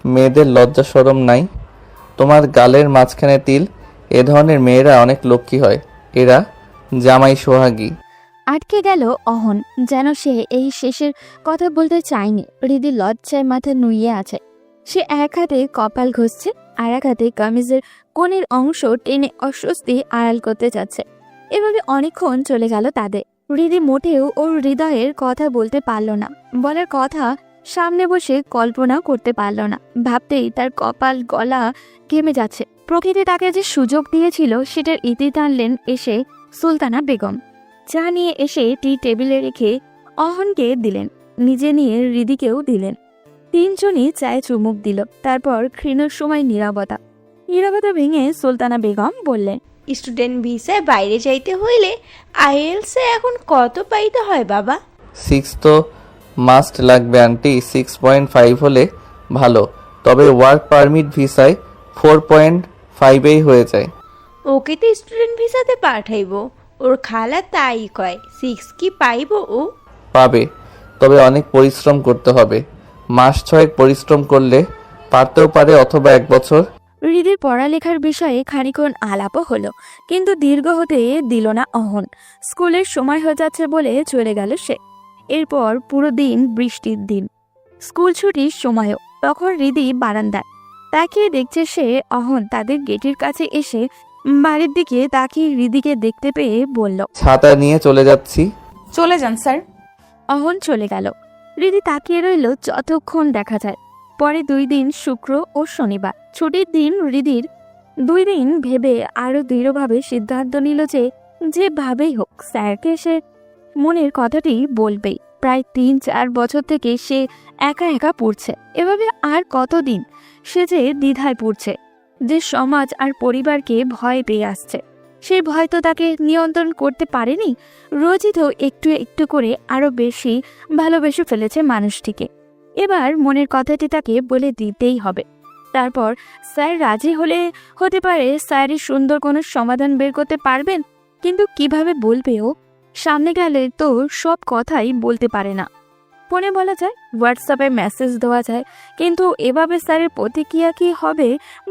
মেয়েদের লজ্জা শরম নাই। তোমার গালের মাঝখানে তিল, এ ধরনের মেয়েরা অনেক লক্ষ্মী হয়। এরা জামাই সোহাগী। আটকে গেল অহন, যেন সে এই শেষের কথা বলতে চায়নি। রিদি লজ্জায় মাথা নুইয়ে আছে। সে এক হাতে কপাল ঘষছে আর এক হাতে কামিজের কোণের অংশ টেনে অস্বস্তি আড়াল করতে যাচ্ছে। এভাবে অনেকক্ষণ চলে গেল তাদের। হৃদি মোটেও ওর হৃদয়ের কথা বলতে পারল না, বলার কথা সামনে বসে কল্পনাও করতে পারল না। ভাবতেই তার কপাল গলা ঘেমে যাচ্ছে। প্রকৃতি তাকে যে সুযোগ দিয়েছিল সেটার ইতি টানলেন এসে সুলতানা বেগম। চা নিয়ে এসে টি টেবিলে রেখে অহনকে দিলেন, নিজে নিয়ে হৃদিকেও দিলেন। তিনজনই চায়ে চুমুক দিল। তারপর ক্ষীণ সময় নীরবতা ভেঙে সুলতানা বেগম বললেন, স্টুডেন্ট ভিসায় বাইরে যাইতে হইলে আইএলসে এখন কত পাইতে হয় বাবা? 6 তো মাস্ট লাগবে আন্টি। 6.5 হলে ভালো, তবে ওয়ার্ক পারমিট ভিসায় 4.5এই হয়ে যায়। ওকে তো স্টুডেন্ট ভিসাতে পাঠাইবো, ওর খালা তাই কয়। 6 কি পাইবো ও? পাবে, তবে অনেক পরিশ্রম করতে হবে। মাস 6 পরিশ্রম করলে পারতেও পারে, অথবা 1 বছর। হৃদির পড়ালেখার বিষয়ে খানিকক্ষণ আলাপও হলো, কিন্তু দীর্ঘ হতে দিল না অহন। স্কুলের সময় হয়ে যাচ্ছে বলে চলে গেল সে। এরপর পুরো দিন বৃষ্টির দিন, স্কুল ছুটির সময়ও। তখন হৃদি বারান্দায় তাকিয়ে দেখছে সে। অহন তাদের গেটের কাছে এসে বাড়ির দিকে তাকিয়ে হৃদিকে দেখতে পেয়ে বলল, ছাতা নিয়ে চলে যাচ্ছি। চলে যান স্যার। অহন চলে গেল। হৃদি তাকিয়ে রইল যতক্ষণ দেখা যায়। পরে 2 দিন শুক্র ও শনিবার ছুটির দিন। হৃদির 2 দিন ভেবে আরো দৃঢ়ভাবে সিদ্ধান্ত নিল যে যেভাবেই হোক স্যারকে সে মনের কথাটি বলবেই। প্রায় 3-4 বছর থেকে সে একা একা পড়ছে। এভাবে আর কতদিন সে যে দ্বিধায় পড়ছে, যে সমাজ আর পরিবারকে ভয় পেয়ে আসছে। সেই ভয় তো তাকে নিয়ন্ত্রণ করতে পারেনি। রোজই তো একটু একটু করে আরো বেশি ভালোবেসে ফেলেছে মানুষটিকে। এবার মনের কথাটি তাকে বলে দিতেই হবে। তারপর স্যার রাজি হতে পারে, স্যারই সুন্দর কোনো সমাধান বের করতে পারবেন। কিন্তু কিভাবে বলবে ও? সামনে গেলে তো সব কথাই বলতে পারে না। ফোনে বলা যায়, হোয়াটসঅ্যাপে মেসেজ দেওয়া যায়, কিন্তু এভাবে স্যারের প্রতিক্রিয়া কি হবে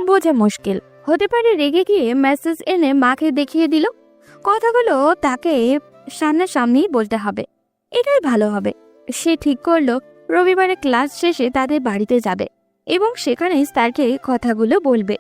বোঝা মুশকিল। হতে পারে রেগে গিয়ে মেসেজ এনে মাকে দেখিয়ে দিল। কথাগুলো তাকে সামনাসামনিই বলতে হবে, এটাই ভালো হবে। সে ঠিক করলো রবিবারে ক্লাস শেষে তাদের বাড়িতে যাবে এবং সেখানে স্যারকে কথাগুলো বলবে।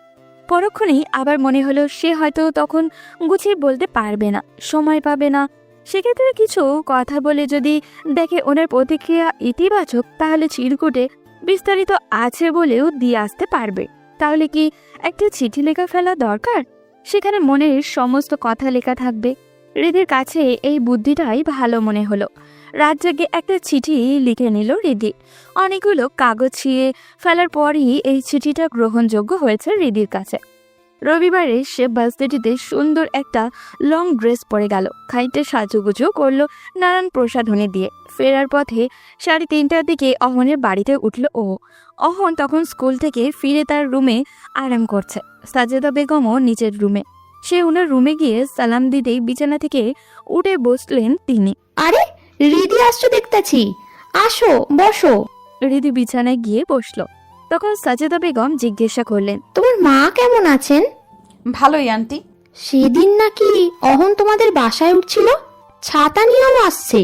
পরক্ষণেই আবার মনে হলো সে হয়তো তখন গুছিয়ে বলতে পারবে না, সময় পাবে না। সেক্ষেত্রে কিছু কথা বলে যদি দেখে ওনার প্রতিক্রিয়া ইতিবাচক, তাহলে চিরকুটে বিস্তারিত আছে বলেও দিয়ে আসতে পারবে। তাহলে কি একটা চিঠি লেখা ফেলা দরকার? সেখানে মনের সমস্ত কথা লেখা থাকবে। হৃদির কাছে এই বুদ্ধিটাই ভালো মনে হলো। রাত জেগে একটা চিঠি লিখে নিল হৃদি। অনেকগুলো কাগজ ছিঁড়ে ফেলার পরই এই চিঠিটা গ্রহণযোগ্য হয়েছে হৃদির কাছে। রবিবারে সে ভার্সিটিতে সুন্দর একটা লং ড্রেস পরে গেল, খানিকটা সাজুগুজু করলো নানান প্রসাধনী দিয়ে। ফেরার পথে 3:30টার দিকে অহনের বাড়িতে উঠল ও। অহন তখন স্কুল থেকে ফিরে তার রুমে আরাম করছে। সাজেদা বেগমও নিচের রুমে। সে ওনার রুমে গিয়ে সালাম দিতেই বিছানা থেকে উঠে বসলেন তিনি। আরে হৃদি আসছো দেখতেছি, আসো বসো। হৃদি বিছানায় গিয়ে বসলো। তখন সাজেদা বেগম জিজ্ঞাসা করলেন, তোমার মা কেমন আছেন? ভালোই আন্টি। সেদিন নাকি অহন তোমাদের বাসায় উঠছিল, ছাতা নিয়েও আসছে।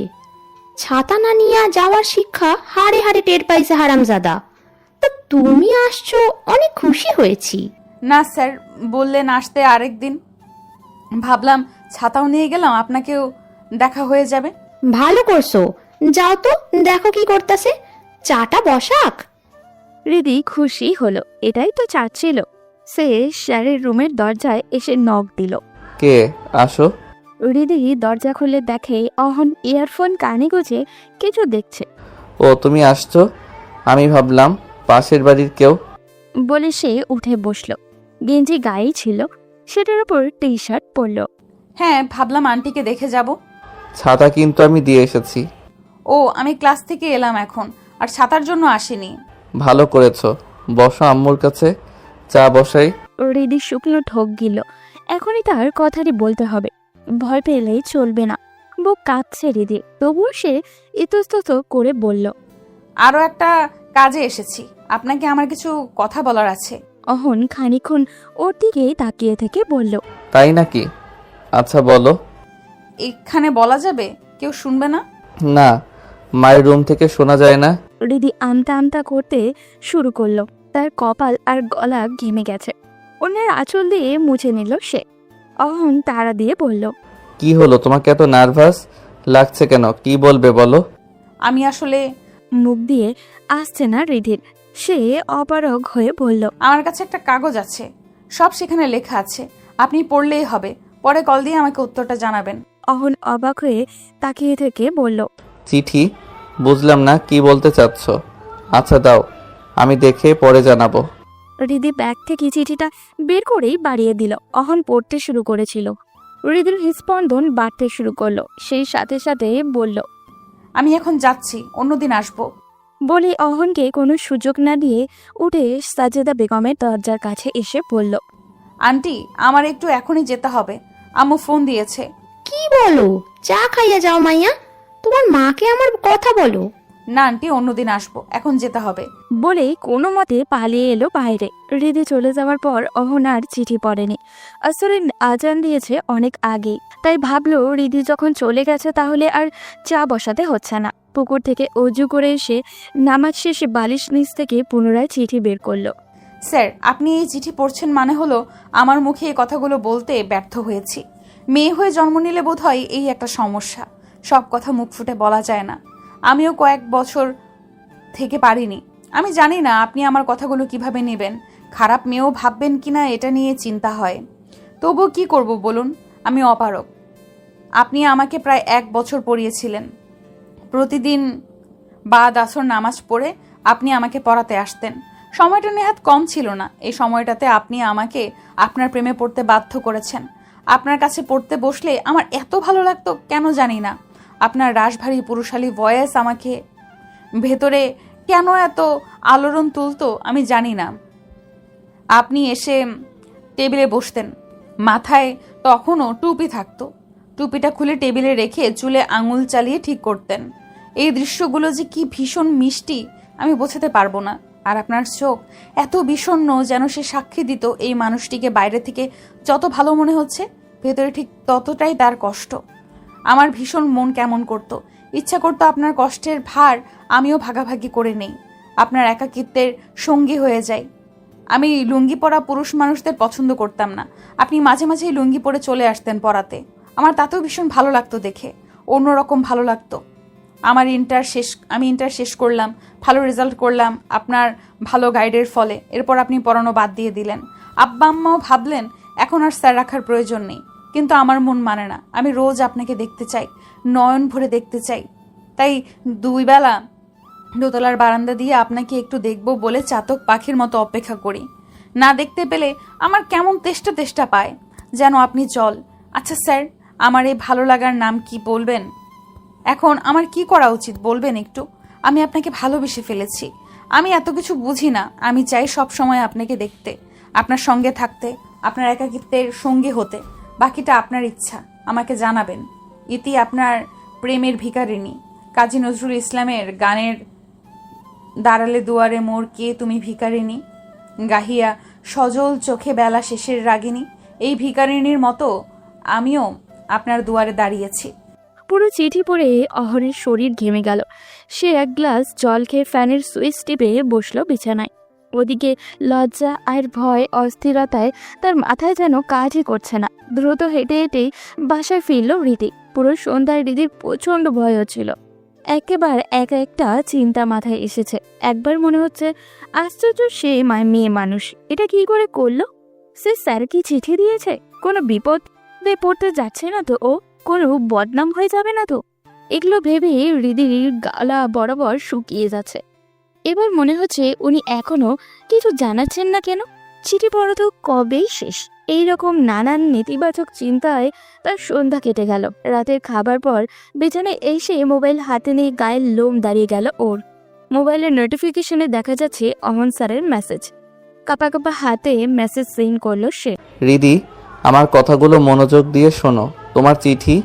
ছাতা না নিয়ে যাওয়ার শিক্ষা হাড়ে হাড়ে টের পাইছে হারামজাদা। তা তুমি আসছো, অনেক খুশি হয়েছি। না স্যার, বললেন আসতে আরেকদিন, ভাবলাম ছাতাও নিয়ে গেলাম, আপনাকেও দেখা হয়ে যাবে। ভালো করছো, যাও তো দেখো কি করতেছে, চাটা বসাক। হৃদি খুশি হলো, এটাই তো চাচ্ছিল। সে স্যারের রুমের দরজায় এসে নক দিল। কে? আসো। হৃদি দরজা খুলে দেখে অহন ইয়ারফোন কানে গুজে কিছু দেখছে। ও তুমি আসছো, আমি ভাবলাম পাশের বাড়ির কেউ। বলে সে উঠে বসলো। গেঞ্জি গায়েই ছিল, সেটার উপর টি শার্ট পরলো। হ্যাঁ, ভাবলাম আন্টিকে দেখে যাব। ছাতা কিন্তু আমি দিয়ে এসেছি। ও, আমি ক্লাস থেকে এলাম এখন, আর ছাতার জন্য আসিনি। ভালো করেছো, বসো আম্মুর কাছে, চা বসাই। হৃদি শুকনো ঠোক গিল। এখনই তার কথাটি বলতে হবে, ভয় পেলেই চলবে না। বুক কাঁপছে হৃদি, তবুও সে ইতস্তত করে বলল, আরও একটা কাজে এসেছি, আপনাকে আমার কিছু কথা বলার আছে। অহন খানিকক্ষণ ওর দিকে তাকিয়ে থেকে বলল, তাই নাকি? আচ্ছা বলো। এখানে বলা যাবে? কেউ শুনবে না? না, মায়ের রুম থেকে শোনা যায় না। হৃদি আমতা আমতা করতে শুরু করলো। তার কপাল আর গলা ঘেমে গেছে। অন্যের আঁচল দিয়ে মুছে নিল সে। অহন তাড়া দিয়ে বলল, কি হলো, তোমাকে এত নার্ভাস লাগছে কেন? কি বলবে বলো? আমি আসলে মুখ দিয়ে আসছে না রিধির। সে অপারগ হয়ে বলল, আমার কাছে একটা কাগজ আছে, সব সেখানে লেখা আছে, আপনি পড়লেই হবে। পরে কল দিয়ে আমাকে উত্তরটা জানাবেন। অহন অবাক হয়ে তাকিয়ে থেকে বলল, চিঠি? বুঝলাম না, কি বলতে চাচ্ছ? আচ্ছা দাও, আমি দেখে পরে জানাবো। রিধি ব্যাগ থেকে চিঠিটা বের করেই বাড়িয়ে দিল। অহন পড়তে শুরু করেছিল। রিধির হৃদস্পন্দন বাড়তে শুরু করলো। সেই সাথে সাথে বলল, আমি এখন যাচ্ছি, অন্যদিন আসবো। বলে অহনকে কোনো সুযোগ না দিয়ে উঠে সাজেদা বেগমের দরজার কাছে এসে বলল, আন্টি, আমার একটু এখনই যেতে হবে, আম্মু ফোন দিয়েছে। কি বলো? চা খাইয়া যাও মাইয়া, তোমার মাকে আমার কথা বলো। না আন্টি, অন্যদিন আসবো, এখন যেতে হবে। বলে কোনো মতে পালিয়ে এলো বাইরে। রিধি চলে যাওয়ার পর অহন আর চিঠি পড়েনি। আসলে আজান দিয়েছে অনেক আগেই, তাই ভাবলো রিধি যখন চলে গেছে তাহলে আর চা বসাতে হচ্ছে না। পুকুর থেকে অজু করে এসে নামাজ শেষে বালিশ নিচ থেকে পুনরায় চিঠি বের করলো। স্যার, আপনি এই চিঠি পড়ছেন মানে হলো আমার মুখে এই কথাগুলো বলতে ব্যর্থ হয়েছি। মেয়ে হয়ে জন্ম নিলে বোধহয় এই একটা সমস্যা, সব কথা মুখ ফুটে বলা যায় না। আমিও কয়েক বছর থেকে পারিনি। আমি জানি না আপনি আমার কথাগুলো কিভাবে নেবেন, খারাপ মেয়েও ভাববেন কিনা এটা নিয়ে চিন্তা হয়। তবুও কি করব বলুন, আমি অপারগ। আপনি আমাকে প্রায় 1 বছর পড়িয়েছিলেন। প্রতিদিন বাদ আসর নামাজ পড়ে আপনি আমাকে পড়াতে আসতেন। সময়টা নেহাত কম ছিল না। এই সময়টাতে আপনি আমাকে আপনার প্রেমে পড়তে বাধ্য করেছেন। আপনার কাছে পড়তে বসলে আমার এত ভালো লাগতো কেন জানি না। আপনার রাশভারী পুরুষালী ভয়েস আমাকে ভেতরে কেন এত আলোড়ন তুলতো আমি জানি না। আপনি এসে টেবিলে বসতেন, মাথায় তখনও টুপি থাকতো। টুপিটা খুলে টেবিলে রেখে চুলে আঙুল চালিয়ে ঠিক করতেন। এই দৃশ্যগুলো যে কি ভীষণ মিষ্টি আমি বোঝাতে পারবো না। আর আপনার চোখ এত বিষণ্ণ, যেন সে সাক্ষী দিত এই মানুষটিকে বাইরে থেকে যত ভালো মনে হচ্ছে, ভেতরে ঠিক ততটাই তার কষ্ট। আমার ভীষণ মন কেমন করতো, ইচ্ছা করতো আপনার কষ্টের ভার আমিও ভাগাভাগি করে নেই, আপনার একাকিত্বের সঙ্গী হয়ে যাই। আমি লুঙ্গি পরা পুরুষ মানুষদের পছন্দ করতাম না। আপনি মাঝে মাঝেই লুঙ্গি পরে চলে আসতেন পড়াতে। আমার তাতেও ভীষণ ভালো লাগতো দেখে, অন্যরকম ভালো লাগতো। আমি ইন্টার শেষ করলাম, ভালো রেজাল্ট করলাম আপনার ভালো গাইডের ফলে। এরপর আপনি পড়ানো বাদ দিয়ে দিলেন। আব্বা আম্মাও ভাবলেন এখন আর স্যার রাখার প্রয়োজন নেই, কিন্তু আমার মন মানে না। আমি রোজ আপনাকে দেখতে চাই, নয়ন ভরে দেখতে চাই। তাই 2 বেলা দোতলার বারান্দা দিয়ে আপনাকে একটু দেখবো বলে চাতক পাখির মতো অপেক্ষা করি। না দেখতে পেলে আমার কেমন তেষ্টা তেষ্টা পায়, যেন আপনি জল। আচ্ছা স্যার, আমার এই ভালো লাগার নাম কি বলবেন? এখন আমার কি করা উচিত বলবেন একটু? আমি আপনাকে ভালোবেসে ফেলেছি। আমি এত কিছু বুঝি না। আমি চাই সব সময় আপনাকে দেখতে, আপনার সঙ্গে থাকতে, আপনার একাকিত্বের সঙ্গী হতে। বাকিটা আপনার ইচ্ছা, আমাকে জানাবেন। ইতি আপনার প্রেমের ভিখারিণী। কাজী নজরুল ইসলামের গানের দাঁড়ালে দুয়ারে মোর কে তুমি ভিখারিণী, গাহিয়া সজল চোখে বেলা শেষের রাগিনী। এই ভিখারিণীর মতো আমিও আপনার দুয়ারে দাঁড়িয়েছি। পুরো চিঠি পড়ে অহনের শরীর ঘেমে গেল। সে এক গ্লাস জল খেয়ে ফ্যানের সুইচ টিপে বসলো বিছানায়। ওদিকে লজ্জা আর ভয় অস্থিরতায় তার মাথায় যেন কাজই করছে না। দ্রুত হেঁটে হেঁটেই বাসায় ফিরল রিধি। পুরো সন্ধ্যায় রিধির প্রচণ্ড ভয় হচ্ছিল। একেবারে এক একটা চিন্তা মাথায় এসেছে। একবার মনে হচ্ছে আশ্চর্য, সে মেয়ে মানুষ এটা কি করে করলো? সে স্যার কি চিঠি দিয়েছে? কোনো বিপদে পড়তে যাচ্ছে না তো? ও কোনো বদনাম হয়ে যাবে না তো? এগুলো ভেবে হৃদির গালা বরাবর শুকিয়ে যাচ্ছে। এবার মনে হচ্ছে উনি এখনো কিছু জানাচ্ছেন না কেন? চিঠি পড়া তো কবেই শেষ। এইরকম নানান নেতিবাচক চিন্তায় তার সন্ধ্যা কেটে গেল। রাতের খাবার পর বিছানায় এসে মোবাইল হাতে নিয়ে গায়ের লোম দাঁড়িয়ে গেল ওর। মোবাইলের নোটিফিকেশনে দেখা যাচ্ছে অমন স্যারের মেসেজ। কাপা কাপা হাতে মেসেজ সেন্ড করলো সে। রিদি, আমার কথাগুলো মনোযোগ দিয়ে শোনো। তোমার চিঠি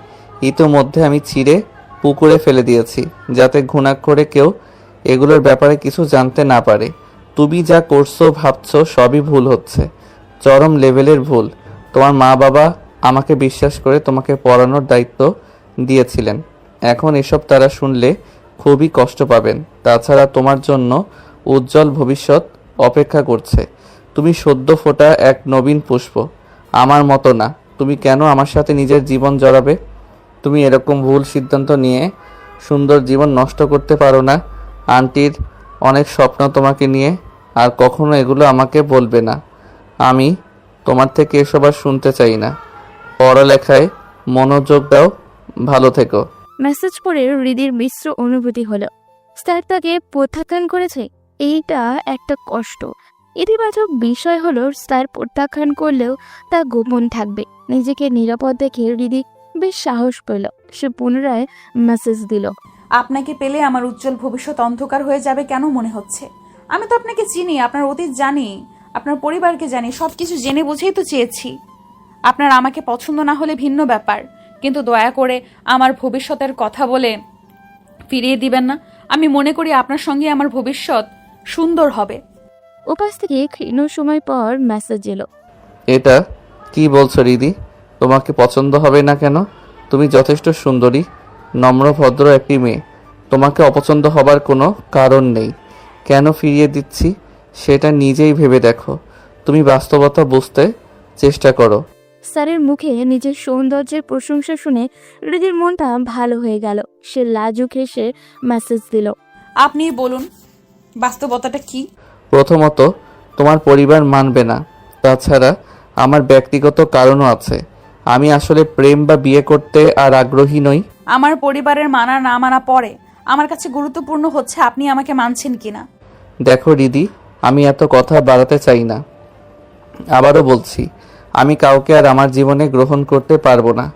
ইতোমধ্যে আমি ছিঁড়ে পুকুরে ফেলে দিয়েছি, যাতে ঘুণাক্ষরে কেউ এগুলোর ব্যাপারে কিছু জানতে না পারে। তুমি যা করছো ভাবছো সবই ভুল হচ্ছে, চরম লেভেলের ভুল। তোমার মা বাবা আমাকে বিশ্বাস করে তোমাকে পড়ানোর দায়িত্ব দিয়েছিলেন। এখন এসব তারা শুনলে খুবই কষ্ট পাবেন। তাছাড়া তোমার জন্য উজ্জ্বল ভবিষ্যৎ অপেক্ষা করছে। তুমি সদ্য ফোটা এক নবীন পুষ্প, আমার মতো না। তুমি কেন আমার সাথে নিজের জীবন জড়াবে? তুমি এরকম ভুল সিদ্ধান্ত নিয়ে সুন্দর জীবন নষ্ট করতে পারো না। আন্টির অনেক স্বপ্ন তোমাকে নিয়ে, আর কখনো এগুলো আমাকে বলবে না। আমি তোমার থেকে এসব আর শুনতে চাই না। পড়ালেখায় মনোযোগ দাও। ভালো থেকো। মেসেজ পড়ে হৃদির মিশ্র অনুভূতি হলো। স্যার তাকে প্রত্যাখ্যান করেছে, এইটা একটা কষ্ট। ইতিবাচক বিষয় হলো স্যার প্রত্যাখ্যান করলেও তা গোপন থাকবে। নিজেকে নিরাপদ দেখে হৃদি বেশ সাহস পেল। সে পুনরায় মেসেজ দিল। আপনাকে পেলে আমার উজ্জ্বল ভবিষ্যৎ অন্ধকার হয়ে যাবে কেন মনে হচ্ছে? আমি তো আপনাকে চিনি, আপনার অতীত জানি, আপনার পরিবারকে জানি, সবকিছু জেনে বুঝেই তো চেয়েছি। আপনার আমাকে পছন্দ না হলে ভিন্ন ব্যাপার, কিন্তু দয়া করে আমার ভবিষ্যতের কথা বলে ফিরিয়ে দিবেন না। আমি মনে করি আপনার সঙ্গে আমার ভবিষ্যৎ সুন্দর হবে। উপাস থেকে ক্ষীণ সময় পর মেসেজ এলো। এটা কি বলছো রিদি? তোমাকে পছন্দ হবে না কেন? তুমি যথেষ্ট সুন্দরী, নম্র ভদ্র একটি মেয়ে। তোমাকে অপছন্দ হবার কোনো কারণ নেই। কেন ফিরিয়ে দিচ্ছি সেটা নিজেই ভেবে দেখো। তুমি বাস্তবতা বুঝতে চেষ্টা করো। স্যারের মুখে নিজের সৌন্দর্যের প্রশংসা শুনে হৃদির মনটা ভালো হয়ে গেল। সে লাজুক হেসে মেসেজ দিল। আপনি বলুন বাস্তবতাটা কি? প্রথমত, তোমার পরিবার মানবে না। তাছাড়া আমার ব্যক্তিগত কারণও আছে। আমি আসলে প্রেম বা বিয়ে করতে আর আগ্রহী নই। আমার পরিবারের মানা না মানা পরে, আমার কাছে গুরুত্বপূর্ণ হচ্ছে আপনি আমাকে মানছেন কিনা। দেখো রিদি, আমি এত কথা বাড়াতে চাই না। আবারও বলছি, আমি কাউকে আর আমার জীবনে গ্রহণ করতে পারবো না।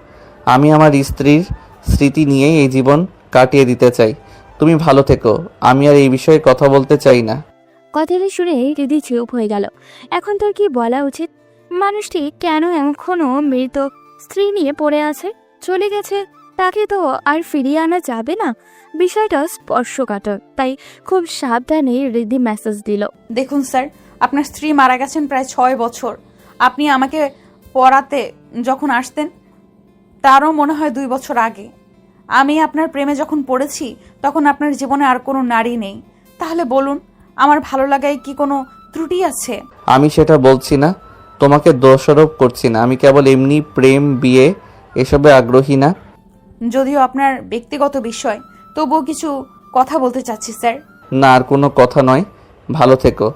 আমি আমার স্ত্রীর স্মৃতি নিয়েই এই জীবন কাটিয়ে দিতে চাই। তুমি ভালো থেকো। আমি আর এই বিষয়ে কথা বলতে চাই না। কথাটা শুনে হৃদি চুপ হয়ে গেল। এখন তার কি বলা উচিত? মানুষটি কেন এখনো মৃত স্ত্রী নিয়ে পড়ে আছে? চলে গেছে, তাকে তো আর ফিরিয়ে আনা যাবে না। বিষয়টা স্পর্শকাতর, তাই খুব সাবধানে হৃদি মেসেজ দিল। দেখুন স্যার, আপনার স্ত্রী মারা গেছেন প্রায় 6 বছর। আপনি আমাকে পড়াতে যখন আসতেন তারও মনে হয় 2 বছর আগে। আমি আপনার প্রেমে যখন পড়েছি তখন আপনার জীবনে আর কোনো নারী নেই। তাহলে বলুন, আমার ভালো লাগায় কি কোনো ত্রুটি আছে? আমি সেটা বলছি না, তোমাকে দোষারোপ করছি না। আমি কেবল এমনি প্রেম বিয়ে এসবে আগ্রহী না। যদিও আপনার ব্যক্তিগত বিষয়, তবুও কিছু কথা বলতে চাচ্ছি স্যার। না, আর কোনো কথা নয়। ভালো থেকো।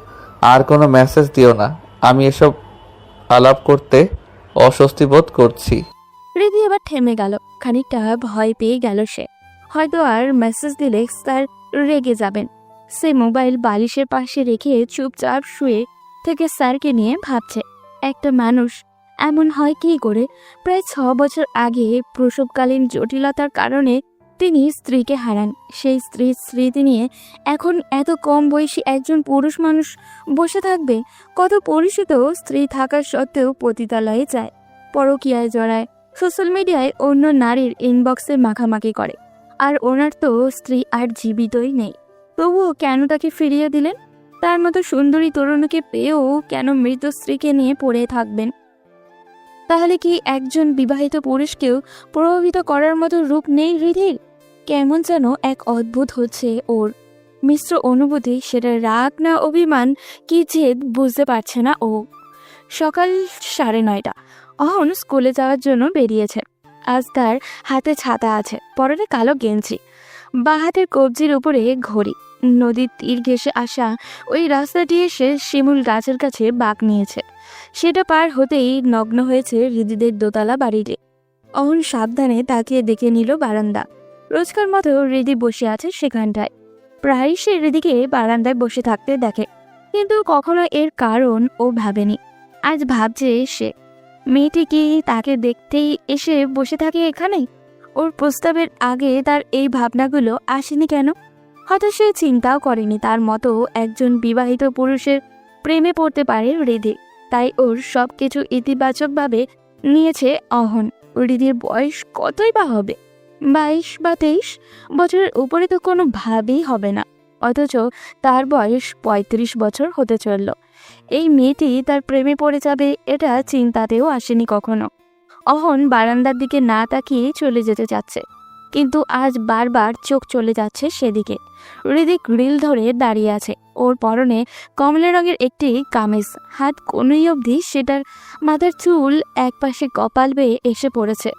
আর কোনো মেসেজ দিও না। আমি এসব আলাপ করতে অস্বস্তি বোধ করছি। হৃদি এবার থেমে গেল। খানিকটা ভয় পেয়ে গেল সে। হয়তো আর মেসেজ দিলে স্যার রেগে যাবেন। সে মোবাইল বালিশের পাশে রেখে চুপচাপ শুয়ে থেকে স্যারকে নিয়ে ভাবছে, একটা মানুষ এমন হয় কি করে? প্রায় 6 বছর আগে প্রসবকালীন জটিলতার কারণে তিনি স্ত্রীকে হারান। সেই স্ত্রীর স্মৃতি নিয়ে এখন এত কম বয়সী একজন পুরুষ মানুষ বসে থাকবে? কত পরিচিত স্ত্রী থাকার সত্ত্বেও পতিতালয়ে যায়, পরকীয়ায় জড়ায়, সোশ্যাল মিডিয়ায় অন্য নারীর ইনবক্সে মাখামাখি করে। আর ওনার তো স্ত্রী আর জীবিতই নেই। তবুও কেন তাকে ফিরিয়ে দিলেন? তার মতো সুন্দরী তরুণীকে পেয়েও কেন মৃত স্ত্রীকে নিয়ে পড়ে থাকবেন? তাহলে কি একজন বিবাহিত পুরুষকেও প্রভাবিত করার মতো রূপ নেই হৃদির? কেমন যেন এক অদ্ভুত হচ্ছে ওর। মিশ্র অনুভূতি, সেটা রাগ না অভিমান কি জেদ বুঝতে পারছে না ও। সকাল 9:30। অহন স্কুলে যাওয়ার জন্য বেরিয়েছে। আজ তার হাতে ছাতা আছে, পরনে কালো গেঞ্জি, বাঁ হাতের কবজির উপরে ঘড়ি। নদীর তীর ঘেঁষে আসা ওই রাস্তাটি এসে শিমুল গাছের কাছে বাঁক নিয়েছে। সেটা পার হতেই নগ্ন হয়েছে হৃদিদের দোতলা বাড়িতে। অহন সাবধানে তাকিয়ে দেখে নিল বারান্দা। রোজকার মতো হৃদি বসে আছে সেখানটায়। প্রায়ই সে হৃদিকে বারান্দায় বসে থাকতে দেখে, কিন্তু কখনো এর কারণ ও ভাবেনি। আজ ভাবছে সে, মেয়েটি কি তাকে দেখতেই এসে বসে থাকে এখানে? ওর প্রস্তাবের আগে তার এই ভাবনাগুলো আসেনি কেন? হয়তো সে চিন্তাও করেনি তার মতো একজন বিবাহিত পুরুষের প্রেমে পড়তে পারে হৃদি। তাই ওর সব কিছু ইতিবাচকভাবে নিয়েছে অহন। হৃদির বয়স কতই বা হবে? 22 বা 23 বছরের উপরে তো কোনো ভাবেই হবে না। অথচ তার বয়স 35 বছর হতে চলল। এই মেয়েটি তার প্রেমে পড়ে যাবে এটা চিন্তাতেও আসেনি কখনো। অহন বারান্দার দিকে না তাকিয়ে চলে যেতে চাচ্ছে। কিন্তু আজ বারবার চোখ চলে যাচ্ছে সেদিকে। হৃদি গ্রিল ধরে দাঁড়িয়ে আছে। ওর পরনে কমলা রঙের একটি কামিজ, হাত কোনই অবধি সেটার মাথার চুল একপাশে কপাল বেয়ে এসে পড়েছে।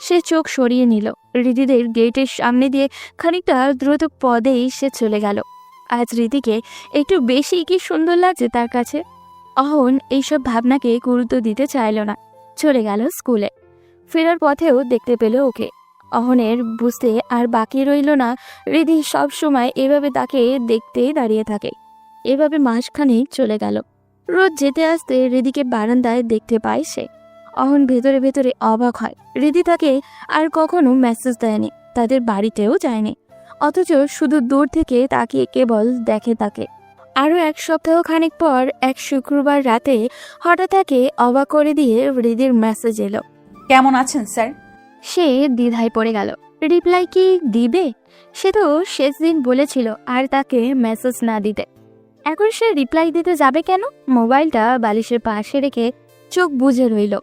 সে চোখ সরিয়ে নিল। হৃদিদের গেটের সামনে দিয়ে খানিকটা দ্রুত পদেই সে চলে গেল। আজ হৃদিকে একটু বেশি কি সুন্দর লাগছে তার কাছে। অহন এইসব ভাবনাকে গুরুত্ব দিতে চাইল না, চলে গেল স্কুলে। ফেরার পথেও দেখতে পেল ওকে। অহনের বুঝতে আর বাকি রইল না হৃদি সব সময় এভাবে তাকে দেখতেই দাঁড়িয়ে থাকে। এভাবে মাসখানেক চলে গেল। রোজ যেতে আসতে হৃদিকে বারান্দায় দেখতে পায় সে। অহন ভেতরে ভেতরে অবাক হয়। হৃদি তাকে আর কখনো মেসেজ দেয়নি, তাদের বাড়িতেও যায়নি, অথচ শুধু দূর থেকে তাকিয়ে কেবল দেখে তাকে। আরও এক সপ্তাহ খানিক পর এক শুক্রবার রাতে হঠাৎ তাকে অবাক করে দিয়ে হৃদির মেসেজ এলো। কেমন আছেন স্যার? সে দ্বিধায় পড়ে গেল। রিপ্লাই কি দিবে? সে তো শেষ দিন বলেছিল আর তাকে মেসেজ না দিতে। এখন সে রিপ্লাই দিতে যাবে কেন? মোবাইলটা বালিশের পাশে রেখে চোখ বুজে রইল।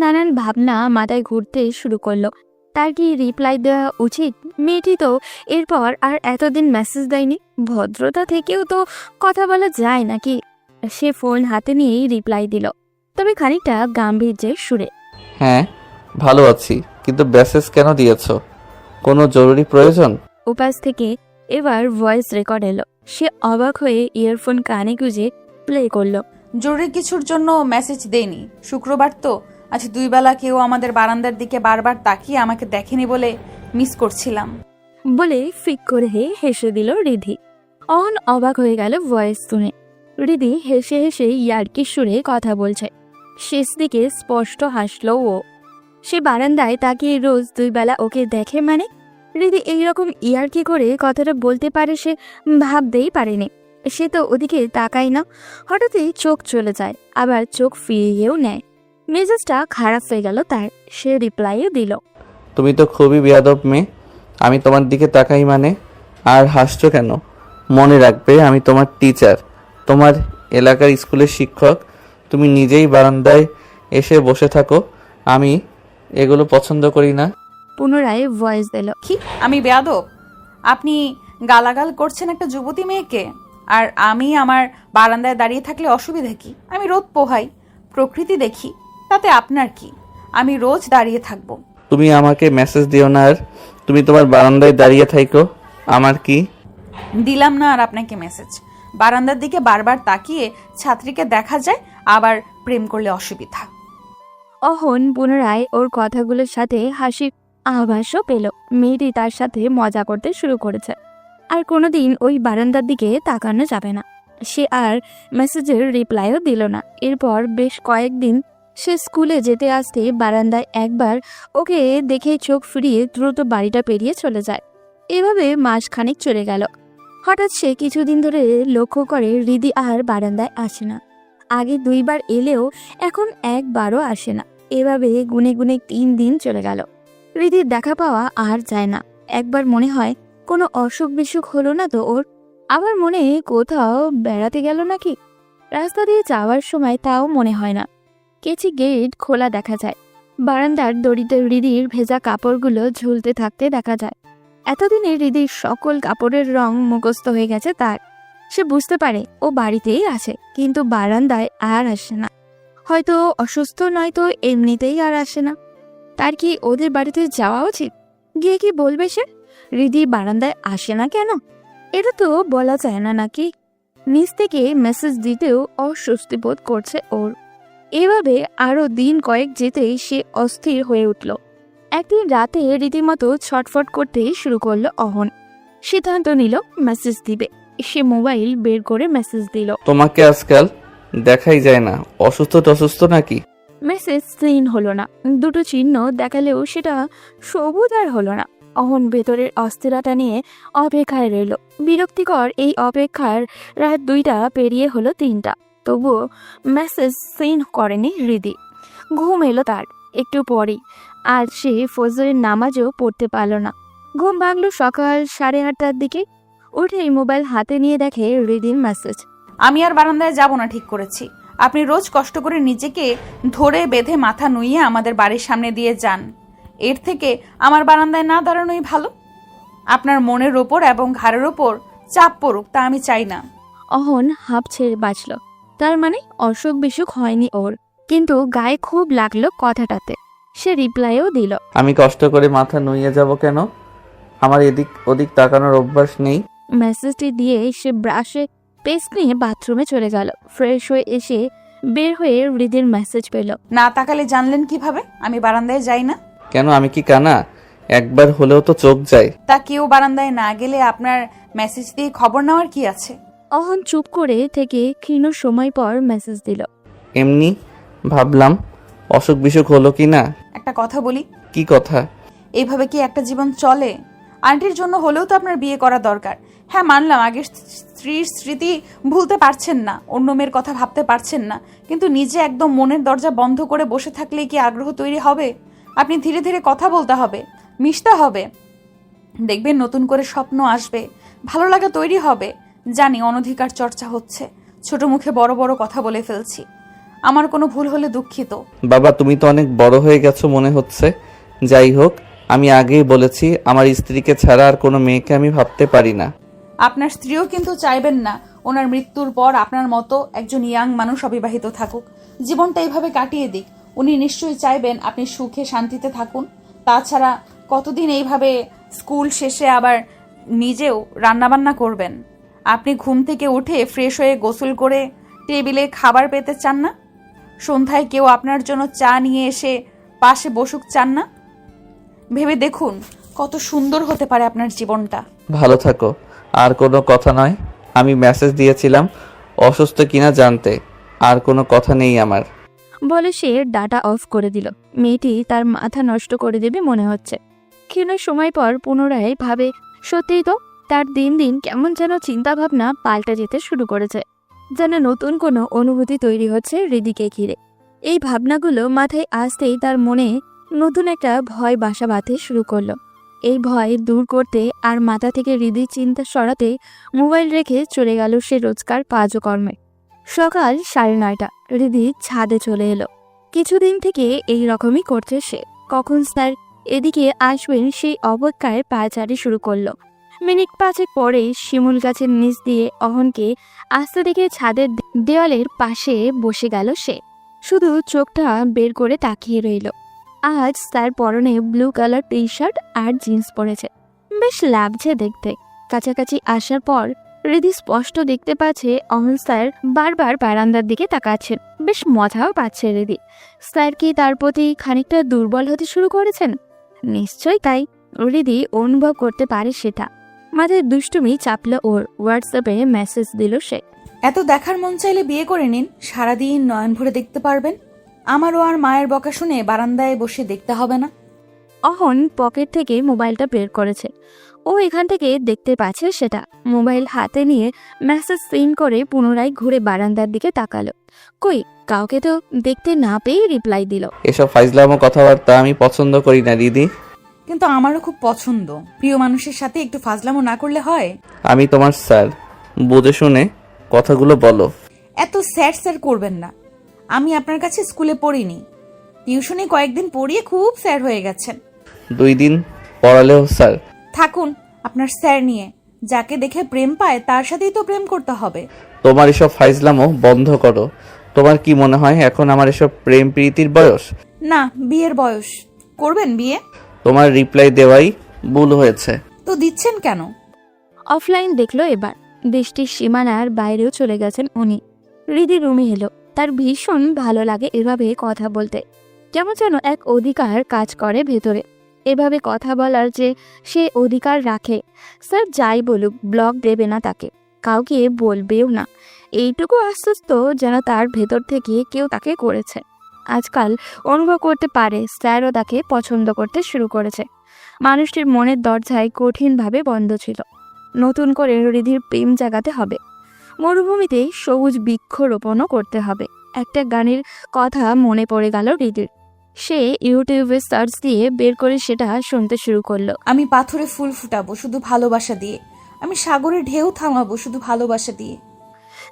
নানান ভাবনা মাথায় ঘুরতে শুরু করলো। তার কি রিপ্লাই দেওয়া উচিত? মেয়েটি তো এরপর আর এতদিন মেসেজ দেয়নি, ভদ্রতা থেকেও তো কথা বলা যায় নাকি? সে ফোন হাতে নিয়েই রিপ্লাই দিল, তবে খানিকটা গাম্ভীর্যের সুরে। হ্যাঁ, ভালো আছি, কিন্তু মেসেজ কেন দিয়েছ? কোনো জরুরি প্রয়োজন? উপাস থেকে এবার ভয়েস রেকর্ড এলো। সে অবাক হয়ে ইয়ারফোন কানে গুঁজে প্লে করলো। জরুরি কিছুর জন্য মেসেজ দেইনি। শুক্রবার তো, আজ 2 বেলা কেউ আমাদের বারান্দার দিকে বারবার তাকিয়ে আমাকে দেখেনি বলে মিস করছিলাম বলে ফিক করে হেসে দিল রিধি। অহন অবাক হয়ে গেল ভয়েস শুনে। রিধি হেসে হেসে ইয়ার্কির সুরে কথা বলছে। শেষ দিকে স্পষ্ট হাসলো ও। সে বারান্দায় তাকিয়ে রোজ 2 বেলা ওকে দেখে মানে? রিধি এইরকম ইয়ার্কি করে কথাটা বলতে পারে সে ভাবতেই পারেনি। সে তো ওদিকে তাকায় না, হঠাৎই চোখ চলে যায়, আবার চোখ ফিরিয়েও নেয়। মেজাজটা খারাপ হয়ে গেল তার। সে রিপ্লাইও দিল, তুমি তো খুবই বেয়াদব মেয়ে। আমি তোমার দিকে তাকাই মানে? আর হাসছো কেন? মনে রাখবে, আমি তোমার টিচার, তোমার এলাকার স্কুলের শিক্ষক। তুমি নিজেই বারান্দায় এসে বসে থাকো। আমি এগুলো পছন্দ করি না। পুনরায় ভয়েস দিল। কি আমি বেয়াদব? আপনি গালাগাল করছেন একটা যুবতী মেয়েকে, আর আমি আমার বারান্দায় দাঁড়িয়ে থাকলে অসুবিধা কি? আমি রোদ পোহাই, প্রকৃতি দেখি, তাতে আপনার কি? আমি রোজ দাঁড়িয়ে থাকবো। তুমি আমাকে মেসেজ দিও না, আর তুমি তোমার বারান্দায় দাঁড়িয়ে থাকো, আমার কি? দিলাম না আর আপনাকে মেসেজ। বারান্দার দিকে বারবার তাকিয়ে ছাত্রীকে দেখা যায়, আবার প্রেম করলে অসুবিধা। অহন পুনরায় ওর কথাগুলোর সাথে হাসির আভাসও পেল। মেয়েটি তার সাথে মজা করতে শুরু করেছে। আর কোনোদিন ওই বারান্দার দিকে তাকানো যাবে না। সে আর মেসেজের রিপ্লাইও দিল না। এরপর বেশ কয়েকদিন সে স্কুলে যেতে আসতে বারান্দায় একবার ওকে দেখে চোখ ফিরিয়ে দ্রুত বাড়িটা পেরিয়ে চলে যায়। এভাবে মাসখানেক চলে গেল। হঠাৎ সে কিছুদিন ধরে লক্ষ্য করে হৃদি আর বারান্দায় আসে না। আগে 2 বার এলেও এখন একবারও আসে না। এভাবে গুনে গুনে 3 দিন চলে গেল। হৃদির দেখা পাওয়া আর যায় না। একবার মনে হয় কোনো অসুখ বিসুখ হলো না তো ওর, আবার মনে কোথাও বেড়াতে গেল নাকি। রাস্তা দিয়ে যাওয়ার সময় তাও মনে হয় না। কেচি গেট খোলা দেখা যায়। বারান্দার দড়িতে হৃদির ভেজা কাপড়গুলো ঝুলতে থাকতে দেখা যায়। এতদিনে হৃদির সকল কাপড়ের রং মুখস্থ হয়ে গেছে তার। সে বুঝতে পারে ও বাড়িতেই আছে, কিন্তু বারান্দায় আর আসে না। হয়তো অসুস্থ, নয়তো এমনিতেই আর আসে না। তার কি ওদের বাড়িতে যাওয়া উচিত? গিয়ে কি বলবে সে হৃদি বারান্দায় আসে না কেন? এটা তো বলা যায় না নাকি? নিজ থেকে মেসেজ দিতেও অস্বস্তি বোধ করছে ওর। এভাবে আরো দিন কয়েক যেতেই সে অস্থির হয়ে উঠল। একদিন রাতে রীতিমতো ছটফট করতে শুরু করলো অহন। সিদ্ধান্ত নিল মেসেজ দিবে। সে মোবাইল বের করে মেসেজ দিল। তোমাকে আজকাল দেখাই যায় না, অসুস্থ নাকি? মেসেজ সিন হলো না। 2টো চিহ্ন দেখালেও সেটা সবুজ আর হলো না। অহন ভেতরের অস্থিরতা নিয়ে অপেক্ষায় রইল। বিরক্তিকর এই অপেক্ষার রাত 2টা পেরিয়ে হলো 3টা, তবুও মেসেজ সিন করেনি হৃদি। ঘুম এলো তার একটু পরেই। আর সে ফজরের নামাজও পড়তে পারল না। ঘুম ভাঙল সকাল 8:30টার দিকে। উঠেই মোবাইল হাতে নিয়ে দেখে হৃদির মেসেজ। আমি আর বারান্দায় যাব না ঠিক করেছি। আপনি রোজ কষ্ট করে নিজেকে ধরে বেঁধে মাথা নুইয়ে আমাদের বাড়ির সামনে দিয়ে যান। এর থেকে আমার বারান্দায় না দাঁড়ানোই ভালো। আপনার মনের ওপর এবং ঘাড়ের ওপর চাপ পড়ুক তা আমি চাই না। অহন হাঁপ ছেড়ে বাঁচল। তার মানে অসুখ বিসুখ হয়নি ওর, কিন্তু গায়ে খুব লাগলো কথাটাতে। সে রিপ্লাইও দিল, আমি কষ্ট করে মাথা নুইয়ে যাব কেন? আমার এদিক ওদিক তাকানোর অভ্যাস নেই। মেসেজটি দিয়ে সে ব্রাশে পেস্ট নিয়ে বাথরুমে চলে গেল। ফ্রেশ হয়ে এসে বের হয়ে হৃদির মেসেজ পেল। না তাকালে জানলেন কিভাবে আমি বারান্দায় যাই না? কেন, আমি কি কানা? একবার হলেও তো চোখ যায়। তা কেউ বারান্দায় না গেলে আপনার মেসেজ দিয়ে খবর নেওয়ার কি আছে? অহন চুপ করে থেকে ক্ষীণ সময় পর মেসেজ দিল। এমনি ভাবলাম অসুখ বিসুখ হলো কি না। একটা কথা বলি, কি কথা? এইভাবে কি একটা জীবন চলে? আন্টির জন্য হলেও তো আপনার বিয়ে করা দরকার। হ্যাঁ মানলাম আগের স্ত্রীর স্মৃতি ভুলতে পারছেন না, অন্য মেয়ের কথা ভাবতে পারছেন না, কিন্তু নিজে একদম মনের দরজা বন্ধ করে বসে থাকলে কি আগ্রহ তৈরি হবে? আপনি ধীরে ধীরে কথা বলতে হবে, মিশতে হবে, দেখবেন নতুন করে স্বপ্ন আসবে, ভালো লাগা তৈরি হবে। জানি অনধিকার চর্চা হচ্ছে, ছোট মুখে বড় বড় কথা বলে ফেলছি, আমার কোনো ভুল হলে দুঃখিত। বাবা, তুমি তো অনেক বড় হয়ে গেছো মনে হচ্ছে। যাই হোক, আমি আগেই বলেছি আমার স্ত্রীকে ছাড়া আর কোনো মেয়েকে আমি ভাবতে পারি না। আপনার স্ত্রীও কিন্তু চাইবেন না ওনার মৃত্যুর পর আপনার মতো একজন ইয়াং মানুষ অবিবাহিত থাকুক, জীবনটা এইভাবে কাটিয়ে দিক। উনি নিশ্চয়ই চাইবেন আপনি সুখে শান্তিতে থাকুন। তাছাড়া কতদিন এইভাবে স্কুল শেষে আবার নিজেও রান্নাবান্না করবেন? আপনি ঘুম থেকে উঠে ফ্রেশ হয়ে গোসল করে টেবিলে খাবার পেতে চান না? সন্ধ্যায় কেউ আপনার জন্য চা নিয়ে এসে পাশে বসুক চান না? ভেবে দেখুন কত সুন্দর হতে পারে আপনার জীবনটা। ভালো থাকো, আর কোনো কথা নয়। আমি মেসেজ দিয়েছিলাম অসুস্থ কিনা জানতে, আর কোনো কথা নেই আমার। বলে সে ডাটা অফ করে দিল। মেয়েটি তার মাথা নষ্ট করে দেবে মনে হচ্ছে। ক্ষীণ সময় পর পুনরায় ভাবে, সত্যিই তো তার দিন দিন কেমন যেন চিন্তাভাবনা পাল্টে যেতে শুরু করেছে, যেন নতুন কোনো অনুভূতি তৈরি হচ্ছে হৃদিকে ঘিরে। এই ভাবনাগুলো মাথায় আসতেই তার মনে নতুন একটা ভয় বাসা বাঁধতে শুরু করলো। এই ভয় দূর করতে আর মাথা থেকে হৃদির চিন্তা সরাতে মোবাইল রেখে চলে গেল সে রোজকার কাজকর্মে। সকাল 9:30, হৃদি ছাদে চলে এলো। কিছুদিন থেকে এই রকমই করছে সে। কখন স্যার এদিকে আসবেন সেই অপেক্ষায় পায়চারি শুরু করলো। মিনিট 5 পরে শিমুল গাছের নিচ দিয়ে অহনকে আস্তে দেখে ছাদের দেওয়ালের পাশে বসে গেল সে। শুধু চোখটা বের করে তাকিয়ে রইল। আজ তার পরনে ব্লু কালার টি শার্ট আর জিন্স পরেছে, বেশ লাগছে দেখতে। কাছাকাছি আসার পর হৃদি স্পষ্ট দেখতে পাচ্ছে অহন স্যার বারবার বারান্দার দিকে তাকাচ্ছেন। বেশ মজাও পাচ্ছে হৃদি। স্যার কি তার প্রতি খানিকটা দুর্বল হতে শুরু করেছেন? নিশ্চয়ই তাই, হৃদি অনুভব করতে পারে সেটা। মাথায় দুষ্টুমি চাপলো ওর। হোয়াটসঅ্যাপে মেসেজ দিল সে। এত দেখার মন চাইলে বিয়ে করে নিন, সারাদিন নয়ন ভরে দেখতে পারবেন। আমারও আর মায়ের বকা শুনে বারান্দায় বসে দেখতে হবে না। অহন পকেট থেকে মোবাইলটা বের করেছে। ও এখান থেকে দেখতে পাচ্ছে সেটা। মোবাইল হাতে নিয়ে মেসেজ সিন করে পুনরায় ঘুরে বারান্দার দিকে তাকালো। কই, কাউকে তো দেখতে না পেয়ে রিপ্লাই দিল। এসব ফাইজলামো কথাবার্তা আমি পছন্দ করি না দিদি। কিন্তু আমারও খুব পছন্দ। প্রিয় মানুষের সাথে একটু ফাজলামো না করলে হয়? আমি তোমার স্যার, বুঝে শুনে কথাগুলো বলো। এত স্যার স্যার করবেন না। আমি আপনার কাছে স্কুলে পড়িনি, টিউশনে কয়েকদিন পড়িয়ে খুব স্যার হয়ে গেছেন। 2 দিন পড়ালেও স্যার। থাকুন আপনার স্যার নিয়ে। যাকে দেখে প্রেম পায় তার সাথেই তো প্রেম করতে হবে। তোমার এসব ফাইজলামো বন্ধ করো। তোমার কি মনে হয় এখন আমার এসব প্রেম প্রীতির বয়স? না, বিয়ের বয়স। করবেন বিয়ে? তোমার রিপ্লাই দেওয়াই ভুল হয়েছে। তো দিচ্ছেন কেন? অফলাইন দেখলো এবার। দৃষ্টির সীমানার বাইরেও চলে গেছেন উনি। হৃদি রুমে এলো। তার ভীষণ ভালো লাগে এভাবে কথা বলতে, যেমন যেন এক অধিকার কাজ করে ভেতরে। এভাবে কথা বলার যে সে অধিকার রাখে। স্যার যাই বলুক ব্লক দেবে না তাকে, কাউকে বলবেও না। এইটুকু আশ্বস্ত যেন তার ভেতর থেকে কেউ তাকে করেছে। আজকাল অনুভব করতে পারে স্যারও তাকে পছন্দ করতে শুরু করেছে। মানুষটির মনের দরজায় কঠিনভাবে বন্ধ ছিল। নতুন করে হৃদির প্রেম জাগাতে হবে। মরুভূমিতে সবুজ বৃক্ষরোপণও করতে হবে। একটা গানের কথা মনে পড়ে গেল হৃদির। সে ইউটিউবে সার্চ দিয়ে বের করে সেটা শুনতে শুরু করলো। আমি পাথরে ফুল ফুটাবো শুধু ভালোবাসা দিয়ে, আমি সাগরে ঢেউ থামাবো শুধু ভালোবাসা দিয়ে।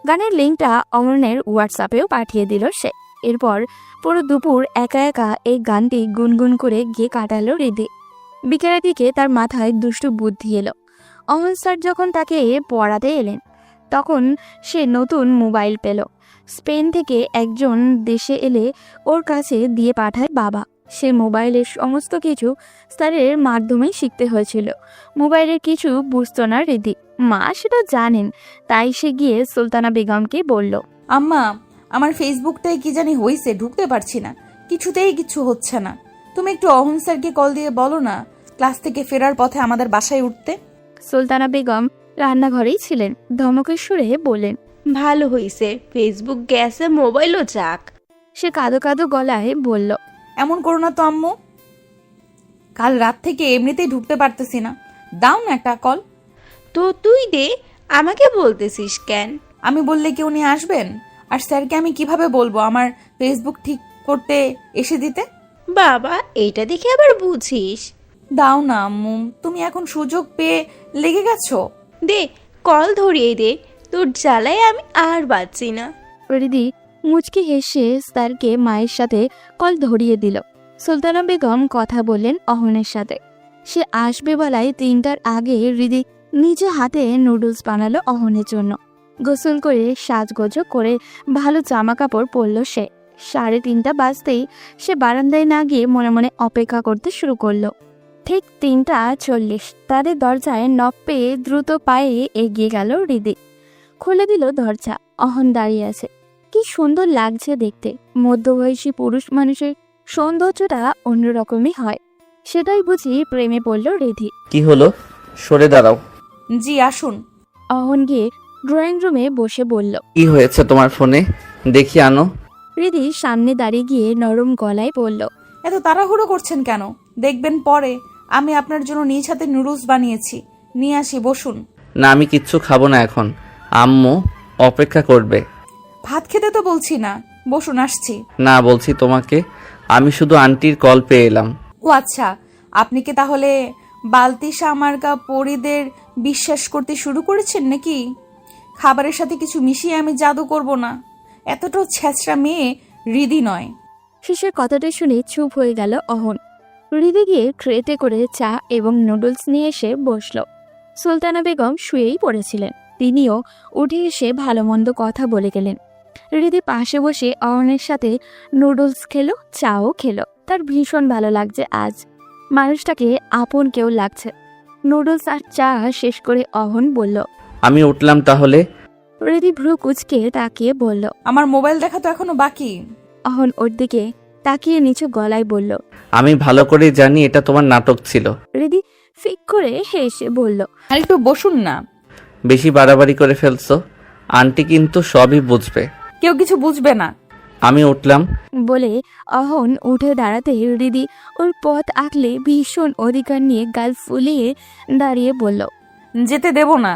গানের লিঙ্কটা অমরনের হোয়াটসঅ্যাপেও পাঠিয়ে দিল সে। এরপর পুরো দুপুর একা একা এই গানটি গুনগুন করে গিয়ে কাটালো হৃদি। বিকেলের দিকে তার মাথায় দুষ্টু বুদ্ধি এলো। অমন স্যার যখন তাকে পড়াতে এলেন তখন সে নতুন মোবাইল পেল। স্পেন থেকে একজন দেশে এলে ওর কাছে দিয়ে পাঠায় বাবা। সে মোবাইলের সমস্ত কিছু স্যারের মাধ্যমে শিখতে হয়েছিল। মোবাইলের কিছু বুঝতো না হৃদি, মা সেটা জানেন, তাই সে গিয়ে সুলতানা বেগমকে বলল, আম্মা, আমার ফেসবুকটাই কি জানি হয়েছে, ঢুকতে পারছি না, কিছুতেই কিছু হচ্ছে না। তুমি একটু অহন স্যারকে কল দিয়ে বলো না ক্লাস থেকে ফেরার পথে আমাদের বাসায় উঠতে। সুলতানা বেগম রান্নাঘরেই ছিলেন, ধমকের সুরে বললেন। ভালো হইছে, ফেসবুক গেছে, মোবাইলও যাক। সে কাঁদো কাঁদো গলায় বলল, এমন করো না তো আম্মু, কাল রাত থেকে এমনিতেই ঢুকতে পারতেছি না, দাও না একটা কল। তো তুই দে, আমাকে বলতেছিস কেন? আমি বললে কি উনি আসবেন? আর স্যারকে আমি কিভাবে বলবো আমার ফেসবুক ঠিক করতে এসে দিতে? বাবা, এইটা দেখে আবার বুঝিস। দাও না আম্মু, তুমি এখন সুযোগ পেয়ে লেগে গেছো। দে, কল ধরিয়ে দে, তোর জ্বালায় আমি আর বাঁচছি না। হৃদি মুচকি হেসে স্যারকে মায়ের সাথে কল ধরিয়ে দিল। সুলতানা বেগম কথা বললেন অহনের সাথে। সে আসবে বেলায় 3টার আগে হৃদি নিজে হাতে নুডলস বানালো অহনের জন্য। গোসল করে সাজগোজ করে ভালো জামা কাপড় পরল সে। 3:30 বাজতেই সে বারান্দায় না গিয়ে মনে মনে অপেক্ষা করতে শুরু করলো। ঠিক 3:40 তাদের দরজায় নক পেয়ে দ্রুত পায়ে এগিয়ে গেল হৃদি। খুলে দিল দরজা। অহন দাঁড়িয়ে আছে। কি সুন্দর লাগছে দেখতে। মধ্যবয়সী পুরুষ মানুষের সৌন্দর্যটা অন্যরকমই হয়। সেটাই বুঝি প্রেমে পড়ল হৃদি। কি হলো? সরে দাঁড়াও। জি আসুন। অহন গিয়ে ড্রয়িং রুমে বসে বলল। কি হয়েছে তোমার ফোনে? দেখি আনো। হৃদি সামনে দাঁড়িয়ে গিয়ে নরম গলায় বলল, এত তাড়াহুড়ো করছেন কেন? দেখবেন পরে আমি আপনার জন্য নিজ হাতে নুডলস বানিয়েছি, নিয়ে আসি, বসুন। না, আমি কিচ্ছু খাবো না এখন, আম্মু অপেক্ষা করবে। ভাত খেতে তো বলছি না, বসুন, আসছি। না, বলছি তোমাকে, আমি শুধু আন্টির কল পেয়ে এলাম। ও আচ্ছা, আপনি কি তাহলে বালতিসা মার্কা পরিদের বিশ্বাস করতে শুরু করেছেন নাকি? খাবারের সাথে কিছু মিশিয়ে আমি জাদু করব না, এতটাও ছেঁচড়া মেয়ে হৃদি নয়। শেষের কথাটা শুনে চুপ হয়ে গেল অহন। হৃদি গিয়ে ট্রেতে করে চা এবং নুডলস নিয়ে এসে বসল। সুলতানা বেগম শুয়েই পড়েছিলেন। তিনিও উঠে এসে ভালো মন্দ কথা বলে গেলেন। হৃদি পাশে বসে অহনের সাথে নুডলস খেলো, চাও খেলো। তার ভীষণ ভালো লাগছে আজ। মানুষটাকে আপন কেউ লাগছে। নুডলস আর চা শেষ করে অহন বলল, আমি উঠলাম তাহলে। হৃদি ভ্রু কুচকে তাকিয়ে বলল। আমার মোবাইল দেখা তো এখনো বাকি। অহন ওর দিকে তাকিয়ে নিচু গলায় বলল, আমি ভালো করে জানি এটা তোমার নাটক ছিল। হৃদি ফিক করে হেসে বলল, আর একটু বসুন না। বেশি বাড়াবাড়ি করে ফেলছো, আন্টি কিন্তু সবই বুঝবে। কেউ কিছু বুঝবে না। আমি উঠলাম। বলে অহন উঠে দাঁড়াতে হৃদি ওর পথ আঁকলে ভীষণ অধিকার নিয়ে গাল ফুলিয়ে দাঁড়িয়ে বলল, যেতে দেব না।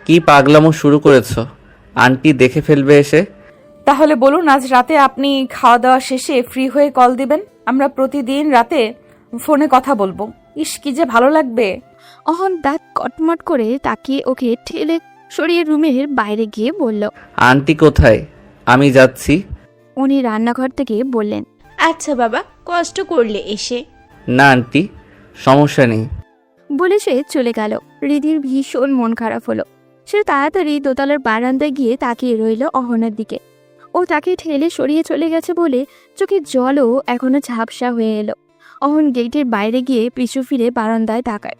কি পাগলামো শুরু করেছো? আন্টি দেখে ফেলবে এসে। তাহলে বলুন আজ রাতে আপনি খাওয়া দাওয়া শেষে ফ্রি হয়ে কল দিবেন, আমরা প্রতিদিন রাতে ফোনে কথা বলবো। ইস, কি যে ভালো লাগবে। অহন দাঁত কটমট করে তাকিয়ে ওকে ঠেলে সরিয়ে রুমের বাইরে গিয়ে বলল, আন্টি কোথায়? আমি যাচ্ছি। উনি রান্নাঘর থেকে বললেন, আচ্ছা বাবা, কষ্ট করলে এসে। না আন্টি, সমস্যা নেই। বলে সে চলে গেল। হৃদির ভীষণ মন খারাপ হলো। সে তাড়াতাড়ি দোতলার বারান্দায় গিয়ে তাকিয়ে রইল অহনের দিকে। ও তাকে ঠেলে সরিয়ে চলে গেছে বলে চোখের জলও এখনো ঝাপসা হয়ে এলো। অহন গেটের বাইরে গিয়ে পিছু ফিরে বারান্দায় তাকায়।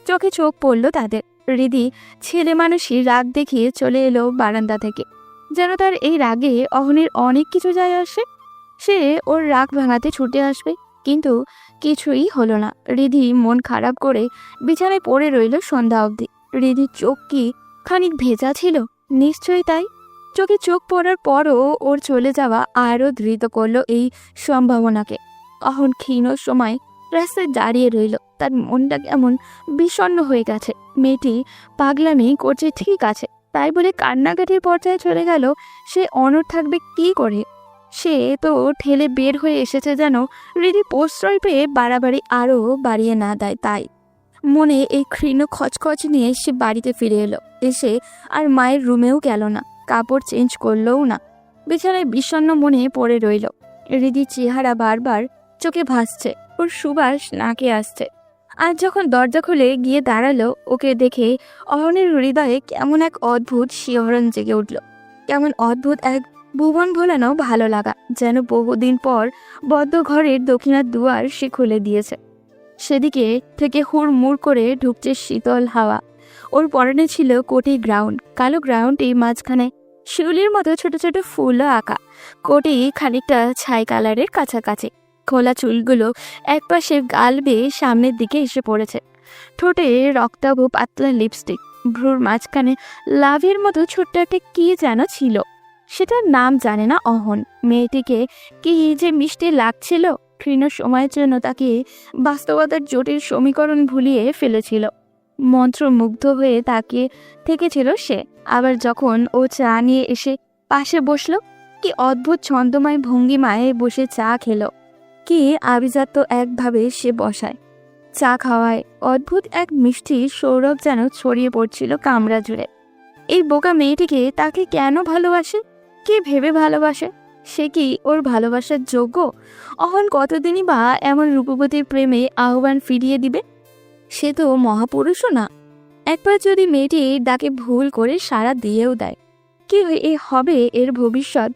চোখে চোখ পড়ল তাদের। হৃদি ছেলে মানুষই রাগ দেখিয়ে চলে এলো বারান্দা থেকে। যেন তার এই রাগে অহনের অনেক কিছু যায় আসে। সে ওর রাগ ভাঙাতে ছুটে আসবে, কিন্তু কিছুই হলো না। হৃদি মন খারাপ করে বিছানায় পড়ে রইল সন্ধ্যা অবধি। হৃদির চোখ কি খানিক ভেজা ছিল? নিশ্চয়ই তাই। চোখে চোখ পড়ার পরও ওর চলে যাওয়া আরও ধৃত করলো এই সম্ভাবনাকে। অহন ক্ষীণ সময় রাস্তায় দাঁড়িয়ে রইল। তার মনটা কেমন বিষণ্ণ হয়ে গেছে। মেয়েটি পাগলামি করছে ঠিক আছে, তাই বলে কান্নাকাটির পর্যায়ে চলে গেল। সে অনড় থাকবে কি করে? সে তো ঠেলে বের হয়ে এসেছে যেন হৃদি প্রশ্রয় পেয়ে বাড়াবাড়ি আরও বাড়িয়ে না দেয়। তাই মনে এই ক্ষীণ খচখচ নিয়ে সে বাড়িতে ফিরে এলো। এসে আর মায়ের রুমেও গেল না, কাপড় চেঞ্জ করলও না। বিছানায় বিষণ্ণ মনে পড়ে রইল। হৃদির চেহারা বারবার চোখে ভাসছে, ওর সুবাস নাকে আসছে। আজ যখন দরজা খুলে গিয়ে দাঁড়ালো, ওকে দেখে অহনের হৃদয়ে কেমন এক অদ্ভুত শিহরণ জেগে উঠল। কেমন অদ্ভুত এক ভুবন ভোলানো ভালো লাগা, যেন বহুদিন পর বদ্ধ ঘরের দক্ষিণার দুয়ার সে খুলে দিয়েছে। সেদিকে থেকে হুড়মুড় করে ঢুকছে শীতল হাওয়া। ওর পরনে ছিল কোটি গ্রাউন্ড, কালো গ্রাউন্ডে মাঝখানে শিউলির মতো ছোট ছোট ফুলও আঁকা। কোটি খানিকটা ছাই কালারের কাছাকাছি। খোলা চুলগুলো একপাশে গাল বেয়ে সামনের দিকে এসে পড়েছে। ঠোঁটে রক্তাভ পাতলা লিপস্টিক, ভ্রুর মাঝখানে লাভের মতো ছোট্ট একটা কি যেন ছিল, সেটার নাম জানে না অহন। মেয়েটিকে কি যে মিষ্টি লাগছিল, ক্ষীণ সময়ের জন্য তাকে বাস্তবতার জটিল সমীকরণ ভুলিয়ে ফেলেছিল। মন্ত্রমুগ্ধ হয়ে তাকিয়ে থেকেছিল সে। আবার যখন ও চা নিয়ে এসে পাশে বসলো, কি অদ্ভুত ছন্দময় ভঙ্গিমায় বসে চা খেলো। কি আভিজাত্য একভাবে সে বসায়। চা খাওয়ায় অদ্ভুত এক মিষ্টি সৌরভ যেন ছড়িয়ে পড়ছিল কামরা জুড়ে। এই বোকা মেয়েটিকে তাকে কেন ভালোবাসে, কে ভেবে ভালোবাসে? সে কি ওর ভালোবাসার যোগ্য? অহন কতদিনই বা এমন রূপবতীর প্রেমে আহ্বান ফিরিয়ে দিবে? সে তো মহাপুরুষও না। একবার যদি মেয়েটি ডাকে ভুল করে সাড়া দিয়েও দেয়, কি হবে এর ভবিষ্যৎ?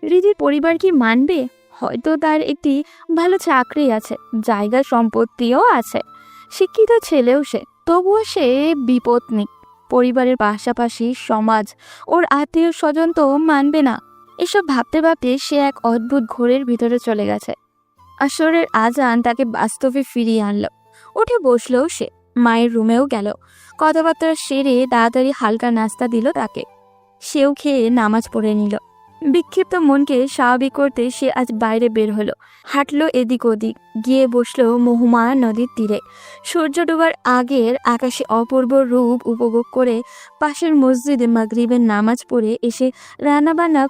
হৃদির পরিবার কি মানবে? হয়তো তার একটি ভালো চাকরি আছে, জায়গা সম্পত্তিও আছে, শিক্ষিত ছেলেও সে, তবুও সে বিপত্নী। পরিবারের পাশাপাশি সমাজ, ওর আত্মীয় স্বজন তো মানবে না। এসব ভাবতে ভাবতে সে এক অদ্ভুত ঘোরের ভিতরে চলে গেছে। আসরের আজান তাকে বাস্তবে ফিরিয়ে আনলো। উঠে বসলো সে, মায়ের রুমেও গেল। কথাবার্তা সেরে তাড়াতাড়ি হালকা নাস্তা দিল তাকে। সেও খেয়ে নামাজ পড়ে নিল। বিক্ষিপ্ত মনকে স্বাভাবিক করতে সে আজ বাইরে বের হলো। হাঁটলো এদিক ওদিক, গিয়ে বসলো মহুমা নদীর তীরে। সূর্য ডোবার আগের আকাশে অপূর্ব রূপ উপভোগ করে পাশের মসজিদে মাগরিবের নামাজ পড়ে এসে রান্নাবান্না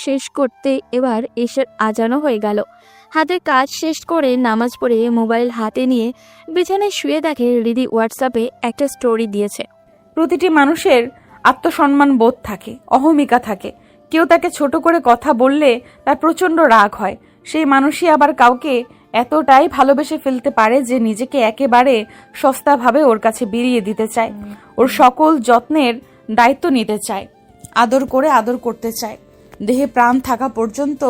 শেষ করতে এবার এশার আজানও হয়ে গেল। হাতের কাজ শেষ করে নামাজ পড়ে মোবাইল হাতে নিয়ে বিছানায় শুয়ে দেখে হৃদি হোয়াটসঅ্যাপে একটা স্টোরি দিয়েছে। প্রতিটি মানুষের আত্মসম্মান বোধ থাকে, অহমিকা থাকে। কেউ তাকে ছোট করে কথা বললে তার প্রচণ্ড রাগ হয়। সেই মানুষই আবার কাউকে এতটাই ভালোবেসে ফেলতে পারে যে নিজেকে একেবারে সস্তাভাবে ওর কাছে বিলিয়ে দিতে চায়, ওর সকল যত্নের দায়িত্ব নিতে চায়, আদর করে আদর করতে চায়, দেহে প্রাণ থাকা পর্যন্ত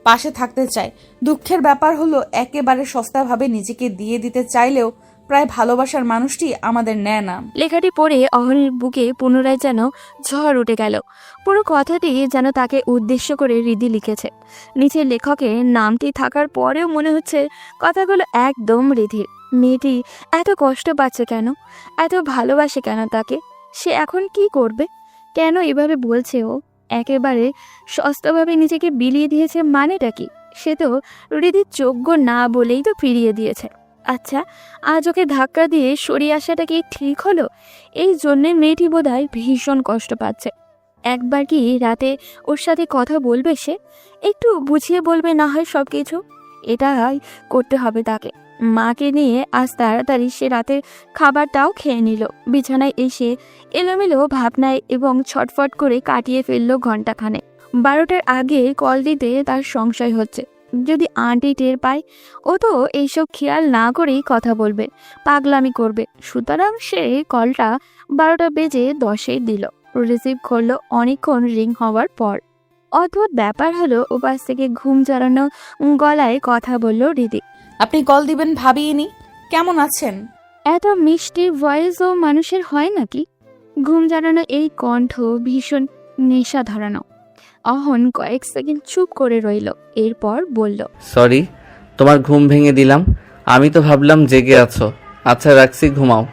পাশে থাকতে চায়। দুঃখের ব্যাপার হলো একেবারে সস্তাভাবে নিজেকে দিয়ে দিতে চাইলেও প্রায় ভালোবাসার মানুষটি আমাদের নেয় না। লেখাটি পড়ে অহনের বুকে পুনরায় যেন ঝড় উঠে গেল। পুরো কথাটি যেন তাকে উদ্দেশ্য করে হৃদি লিখেছে। নিচের লেখকের নামটি থাকার পরেও মনে হচ্ছে কথাগুলো একদম হৃদির। মেয়েটি এত কষ্ট পাচ্ছে কেন, এত ভালোবাসে কেন তাকে? সে এখন কি করবে? কেন এভাবে বলছে ও? একেবারে সস্তাভাবে নিজেকে বিলিয়ে দিয়েছে মানেটা কি? সে তো হৃদির যোগ্য না বলেই তো ফিরিয়ে দিয়েছে। আচ্ছা, আজ ওকে ধাক্কা দিয়ে সরিয়ে আসাটা কি ঠিক হলো? এই জন্যে মেয়েটি বোধহয় ভীষণ কষ্ট পাচ্ছে। একবার কি রাতে ওর সাথে কথা বলবে সে? একটু বুঝিয়ে বলবে না হয় সব কিছু। এটাই করতে হবে তাকে। মাকে নিয়ে আজ তাড়াতাড়ি সে রাতের খাবারটাও খেয়ে নিল। বিছানায় এসে এলোমেলো ভাবনায় এবং ছটফট করে কাটিয়ে ফেলল ঘণ্টাখানে। 12টার আগে কল দিতে তার সংশয় হচ্ছে, যদি আন্টি টের পায়। ও তো এইসব খেয়াল না করেই কথা বলবে, পাগলামি করবে। সুতরাং সে কলটা 12টা বেজে 10-এ দিল। রিসিভ করলো অনেকক্ষণ রিং হওয়ার পর। অদ্ভুত ব্যাপার হলো, ওপাশ থেকে ঘুম জড়ানো গলায় কথা বলল হৃদি। আপনি কল দিবেন ভাবিনি। কেমন আছেন? এত মিষ্টি ভয়েসও মানুষের হয় নাকি? ঘুম জড়ানো এই কণ্ঠ ভীষণ নেশা ধরানো। অহন কয়েক সেকেন্ড চুপ করে রইল, এরপর বলল, সরি, তোমার ঘুম ভেঙে দিলাম। আমি তো ভাবলাম জেগে আছো। আচ্ছা রাখছি, ঘুমাও।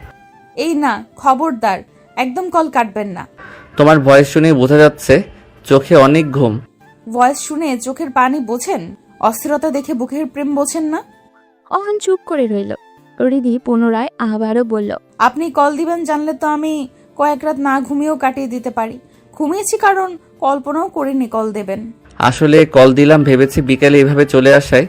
এই না, খবরদার, একদম কল কাটবেন না। তোমার ভয়েস শুনে বোঝা যাচ্ছে চোখে অনেক ঘুম। ভয়েস শুনে চোখের পানি বোঝেন? অস্থিরতা দেখে বুকের প্রেম বোঝেন না? অহন চুপ করে রইল। হৃদি পুনরায় আবারও বলল, আপনি কল দিবেন জানলে তো আমি কয়েক রাত না ঘুমিয়েও কাটিয়ে দিতে পারি। ঘুমিয়েছি কারণ কল্পনাও করিনি কল দেবেন। আসলে কল দিলাম ভেবেছি বিকালে এভাবে চলে আসায়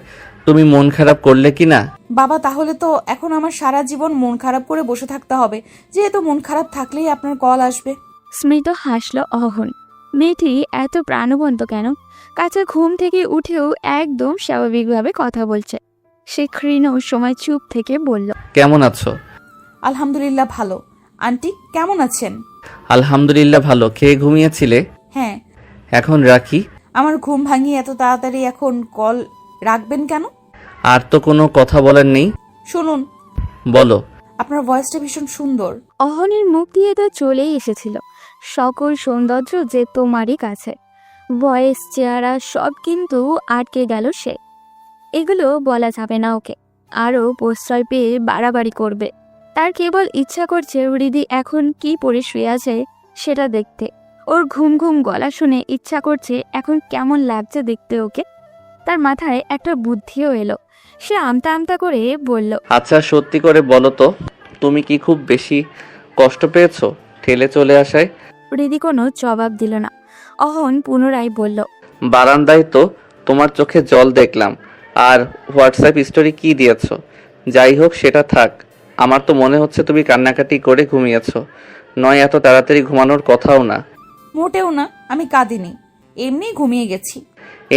তুমি মন খারাপ করলে কি না? বাবা, তাহলে তো এখন আমার সারা জীবন মন খারাপ করে বসে থাকতে হবে, যেহেতু মন খারাপ থাকলেই আপনার কল আসবে। স্মৃত হাসল অহন। মেয়েটি এত প্রাণবন্ত কেন? কাঁচা ঘুম থেকে উঠেও একদম স্বাভাবিকভাবে কথা বলছে। সে ক্ষীণ সময় চুপ থেকে বলল, কেমন আছো? আলহামদুলিল্লাহ ভালো। আন্টি কেমন আছেন? আলহামদুলিল্লাহ ভালো। খেয়ে ঘুমিয়েছিলে? হ্যাঁ। এখন রাখি। আমার ঘুম ভাঙিয়ে এত তাড়াতাড়ি এখন কল রাখবেন কেন? আর তো কোনো কথা বলার নেই। শুনুন, বলো। আপনার ভয়েসটা ভীষণ সুন্দর। অহনের মুখ দিয়ে তো চলেই এসেছিল সকল সৌন্দর্য যে তোমারই কাছে। ভয়েস, চেহারা সব কিন্তু আটকে গেল সে। এগুলো বলা যাবে না ওকে, আরও প্রশ্রয় পেয়ে বাড়াবাড়ি করবে। তার কেবল ইচ্ছা করছে হৃদি এখন কি পরে শুয়ে আছে সেটা দেখতে। ওর ঘুম ঘুম গলা শুনে ইচ্ছা করছে এখন কেমন লাগছে দেখতে ওকে। তার মাথায় একটা বুদ্ধিও এলো। সে আমতা আমতা করে বলল, আচ্ছা সত্যি করে বলো তো, তুমি কি খুব বেশি কষ্ট পেয়েছো ঠেলে চলে আসায়? হৃদি কোনো জবাব দিল না। অহন পুনরায় বলল, বারান্দায় তো তোমার চোখে জল দেখলাম, আর হোয়াটসঅ্যাপ স্টোরি কি দিয়েছো? যাই হোক সেটা থাক। আমার তো মনে হচ্ছে তুমি কান্নাকাটি করে ঘুমিয়েছো, নয় এত তাড়াতাড়ি ঘুমানোর কথাও না। মোটেও না, আমি কাঁদিনি, এমনি ঘুমিয়ে গেছি।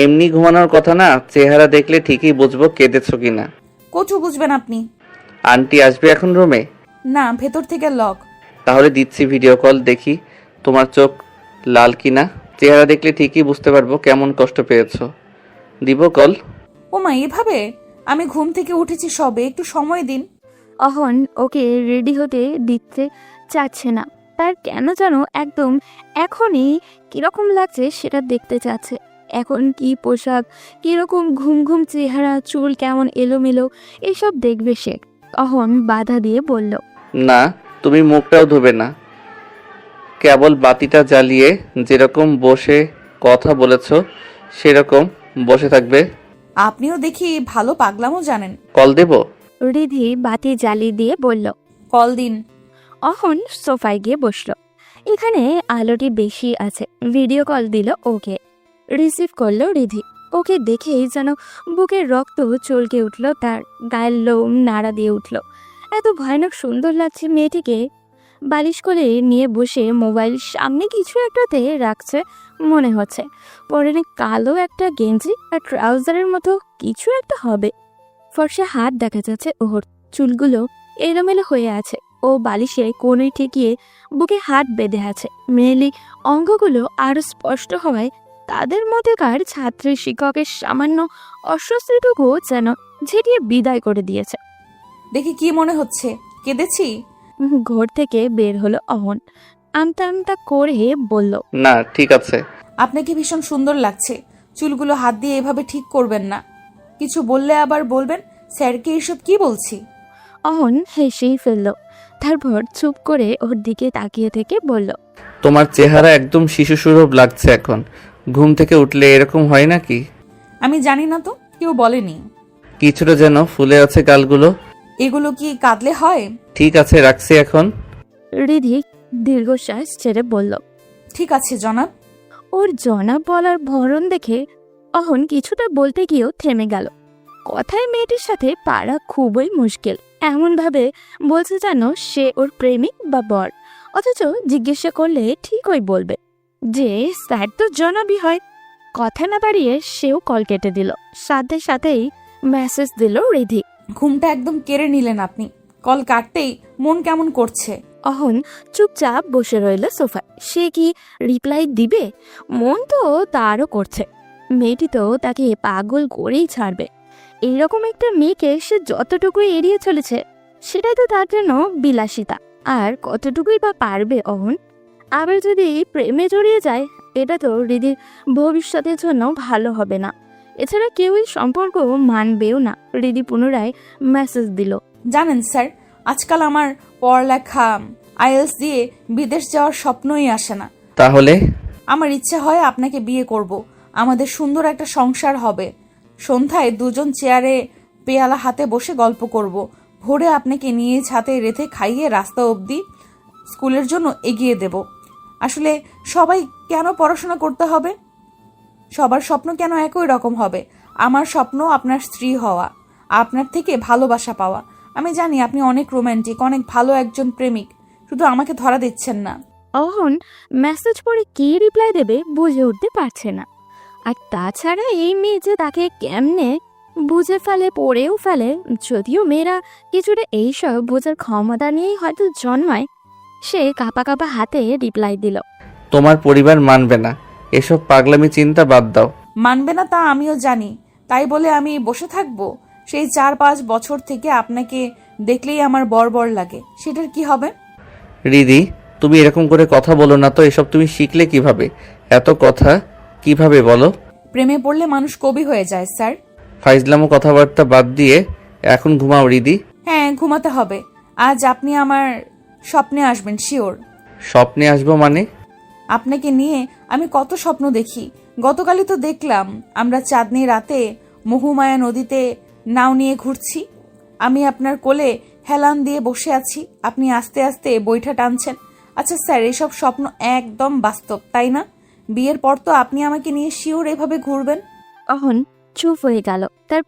এমনি ঘুমানোর কথা না, চেহারা দেখলে ঠিকই বুঝবো কেঁদেছো কিনা। কচু বুঝবেন আপনি। আন্টি আসবে এখন রুমে? না, ভেতর থেকে লক। তাহলে দিচ্ছি ভিডিও কল, দেখি তোমার চোখ লাল কিনা। চেহারা দেখলে ঠিকই বুঝতে পারবো কেমন কষ্ট পেয়েছো। দিব কল? ওমা, এভাবে? আমি ঘুম থেকে উঠেছি সবে, একটু সময় দিন। অহন ওকে রেডি হতে দিতে চাচ্ছে না। তার কেন যেন একদম এখনই কিরকম লাগছে সেটা দেখতে চাচ্ছে। এখন কি পোশাক, কিরকম ঘুম ঘুম চেহারা, চুল কেমন এলোমেলো, এসব দেখবে সে। অহন বাধা দিয়ে বলল, না, তুমি মুখটাও ধুবে না, কেবল বাতিটা জ্বালিয়ে যেরকম বসে কথা বলেছো সেরকম বসে থাকবে। আপনিও দেখি ভালো পাগলামও জানেন। কল দেব? রিধি বাতি জ্বালিয়ে দিয়ে বলল। কল দিন। অহন সোফায় গিয়ে বসলো। এখানে আলোটি বেশি আছে। ভিডিও কল দিল ওকে। রিসিভ করলো রিধি। ওকে দেখেই যেন বুকের রক্ত চলকে উঠল, তার গায়ের লোম নাড়া দিয়ে উঠল। এত ভয়ানক সুন্দর লাগছে মেয়েটিকে। বালিশ করে নিয়ে বসে মোবাইল সামনে কিছু একটাতে রাখছে মনে হচ্ছে। পরনে কালো একটা গেঞ্জি আর ট্রাউজারের মতো কিছু একটা হবে। ফর্সা হাত দেখা যাচ্ছে ওর, চুলগুলো এলোমেলো হয়ে আছে। ও বালিশে কোণে ঠেকিয়ে বুকে হাত বেঁধে আছে। মেয়েলি অঙ্গগুলো আরো স্পষ্ট হওয়ায় তাদের মধ্যেকার ছাত্রী শিক্ষকের সামান্য অস্বস্তিটুকু যেন ঝেঁটিয়ে বিদায় করে দিয়েছে। দেখি কি মনে হচ্ছে, কেঁদেছি? ঘর থেকে বের হলো অহন। আমতা আমতা করে বলল, না ঠিক আছে। আপনাকে ভীষণ সুন্দর লাগছে। চুলগুলো হাত দিয়ে এভাবে ঠিক করবেন না। কিছু বললে আবার বলবেন স্যারকে এসব কি বলছি। অহন হেসেই ফেলল। তারপর চুপ করে ওর দিকে তাকিয়ে থেকে বলল, তোমার চেহারা একদম শিশু সুলভ লাগছে এখন। ঘুম থেকে উঠলে এরকম হয় নাকি? আমি জানি না তো, কেউ বলেনি। কিছুটা যেন ফুলে আছে গালগুলো। এগুলো কি কাঁদলে হয়? ঠিক আছে, রাখছি এখন। রিধি দীর্ঘশ্বাস ছেড়ে বলল। ঠিক আছে জনাব। ওর জনাব বলার ধরন দেখে অহন কিছুটা বলতে গিয়েও থেমে গেল। কথায় মেয়েটির সাথে পারা খুবই মুশকিল। এমনভাবে বলছে যেন সে ওর প্রেমিক বা বর, অথচ জিজ্ঞাসা করলে ঠিকই বলবে যে স্যার তো জনাবই হয়। কথা না বাড়িয়ে সেও কল কেটে দিল। সাথে সাথেই মেসেজ দিল রিধি। ঘুমটা একদম কেড়ে নিলেন আপনি। কল কাটতেই মন কেমন করছে। অহন চুপচাপ বসে রইল সোফায়। সে কি রিপ্লাই দিবে? মন তো তারও করছে। মেয়েটি তো তাকে পাগল করেই ছাড়বে। এইরকম একটা মেয়েকে সে যতটুকু এড়িয়ে চলেছে সেটাই তো তার জন্য বিলাসিতা। আর কতটুকুই বা পারবে অহন? আবার যদি প্রেমে জড়িয়ে যায়, এটা তো হৃদির ভবিষ্যতের জন্য ভালো হবে না। এছাড়া কেউই সম্পর্ক মানবেও না। হৃদি পুনরায় মেসেজ দিল। জানেন স্যার, আজকাল আমার পড়ালেখা আইএলস দিয়ে বিদেশ যাওয়ার স্বপ্নই আসে না। তাহলে? আমার ইচ্ছে হয় আপনাকে বিয়ে করব, আমাদের সুন্দর একটা সংসার হবে। সন্ধ্যায় দুজন চেয়ারে পেয়ালা হাতে বসে গল্প করব। ভোরে আপনাকে নিয়ে ছাতে রেখে খাইয়ে রাস্তা অবধি স্কুলের জন্য এগিয়ে দেব। আসলে সবাই কেন পড়াশোনা করতে হবে? সবার স্বপ্ন কেন একই রকম হবে? আমার স্বপ্ন আপনার স্ত্রী হওয়া, আপনার থেকে ভালোবাসা পাওয়া। আমি জানি আপনি অনেক রোমান্টিক, অনেক ভালো একজন প্রেমিক, শুধু আমাকে ধরা দিচ্ছেন না। অহন মেসেজ পড়ে কি রিপ্লাই দেবে বুঝে উঠতে পারছে না। আর তাছাড়া এই মেয়ে যে তাকে কেমনে বুঝে ফেলে, পড়েও ফেলে, যদিও মেয়েরা কিছুটা এইসব বোঝার ক্ষমতা নিয়েই হয়তো জন্মায়। সে কাঁপা কাঁপা হাতে রিপ্লাই দিল। তোমার পরিবার মানবে না, এসব পাগলামি চিন্তা বাদ দাও। মানবে না তা আমিও জানি, তাই বলে আমি বসে থাকবো? সেই 4-5 বছর থেকে আপনাকে দেখলেই আমার বর লাগে, সেটার কি হবে? রিদি, তুমি এরকম করে কথা বলো না তো। এসব তুমি শিখলে কিভাবে? এত কথা কিভাবে বলো? প্রেমে পড়লে মানুষ কবি হয়ে যায় স্যার। ফাইজলামো কথাবার্তা বাদ দিয়ে এখন ঘুমাও রিদি। হ্যাঁ, ঘুমাতে হবে। আজ আপনি আমার স্বপ্নে আসবেন শিওর। স্বপ্নে আসবো মানে? আপনাকে নিয়ে আমি কত স্বপ্ন দেখি। গতকালই তো দেখলাম আমরা চাঁদনি রাতে মহুমায়া নদীতে নাও নিয়ে ঘুরছি। আমি আপনার কোলে হেলান দিয়ে বসে আছি, আপনি আস্তে আস্তে বৈঠা টানছেন। আচ্ছা স্যার, এসব স্বপ্ন একদম বাস্তব, তাই না? বিয়ের পর তো আপনি আমাকে নিয়ে শিওর এভাবে ঘুরবেন। অহন চুপ হয়ে গেল। তার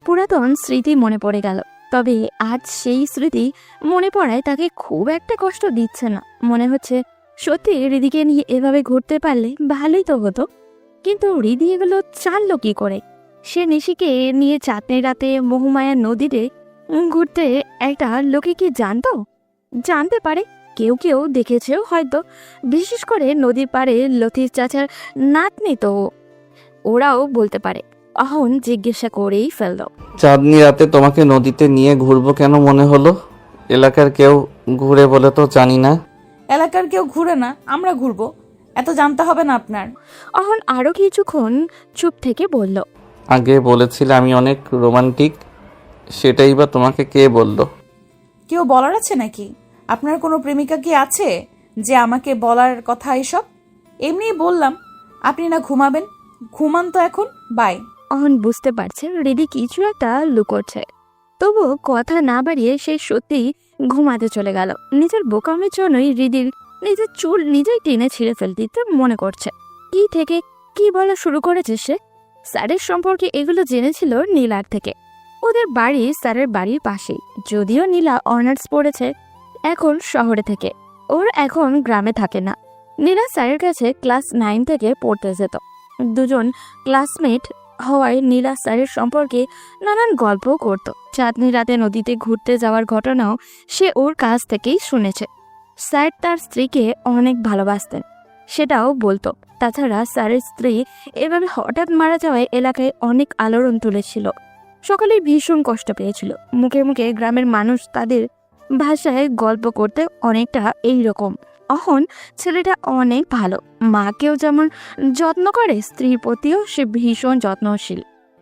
পুরাতন স্মৃতি মনে পড়ে গেল। তবে আজ সেই স্মৃতি মনে পড়ায় তাকে খুব একটা কষ্ট দিচ্ছে না। মনে হচ্ছে সত্যি হৃদিকে নিয়ে এভাবে ঘুরতে পারলে ভালোই তো হতো। কিন্তু হৃদি এগুলো চাললো কি করে? সে নিশিকে নিয়ে চাঁদনি রাতে মহুমায়া নদীতে ঘুরতে একটা লোকে কি জানতো? জানতে পারে, কেউ কেউ দেখেছেও হয়তো। বিশেষ করে নদীর পাড়ে লতিফ চাচার নাতনি তো, ওরাও বলতে পারে। অহন জিজ্ঞাসা করেই ফেলল। চাঁদনি রাতে তোমাকে নদীতে নিয়ে ঘুরবো কেন মনে হলো? এলাকার কেউ ঘুরে বলে তো জানি না। এলাকার কেউ ঘুরে না, আমরা ঘুরবো, এত জানতে হবে না আপনার। অহন আরো কিছুক্ষণ চুপ থেকে বলল। আগে বলেছিলে আমি অনেক রোমান্টিক, সেটাই বা তোমাকে কে বলল? কেউ বলার আছে নাকি? আপনার কোনো প্রেমিকা কি আছে যে আমাকে বলার কথা এসব? এমনিই বললাম। আপনি না ঘুমাবেন, ঘুমান তো এখন। বাই। অহন বুঝতে পারছে হৃদি কিছু একটা লুকোচ্ছে। তবু কথা না বাড়িয়ে সে সত্যিই ঘুমাতে চলে গেল। নিজের বোকামের জন্যই হৃদির নিজের চুল নিজেই টেনে ছিঁড়ে ফেলতে মনে করছে। কি থেকে কি বলা শুরু করেছে সে? স্যারের সম্পর্কে এগুলো জেনেছিল নীলার থেকে। ওদের বাড়ি স্যারের বাড়ির পাশেই, যদিও নীলা অনার্স পড়েছে এখন শহরে থেকে। ওর এখন গ্রামে থাকে না। নীলা স্যারের কাছে ক্লাস 9 থেকে পড়তে যেত। দুজন ক্লাসমেট হওয়ায় নীলা স্যারের সম্পর্কে নানান গল্প করত। চাঁদনি রাতে নদীতে ঘুরতে যাওয়ার ঘটনাও সে ওর কাছ থেকেই শুনেছে। স্যার তার স্ত্রীকে অনেক ভালোবাসতেন, সেটাও বলতো। তাছাড়া স্যারের স্ত্রী এভাবে হঠাৎ মারা যাওয়ায় এলাকায় অনেক আলোড়ন তুলেছিল। সকালে ভীষণ কষ্ট পেয়েছিল। মুখে মুখে গ্রামের মানুষ তাদের ভাষায় গল্প করতে অনেকটা এইরকম। অহন ছেলেটা অনেক ভালো, মাকেও যেমন যত্ন করে স্ত্রীর প্রতিও সে ভীষণ যত্নশীল।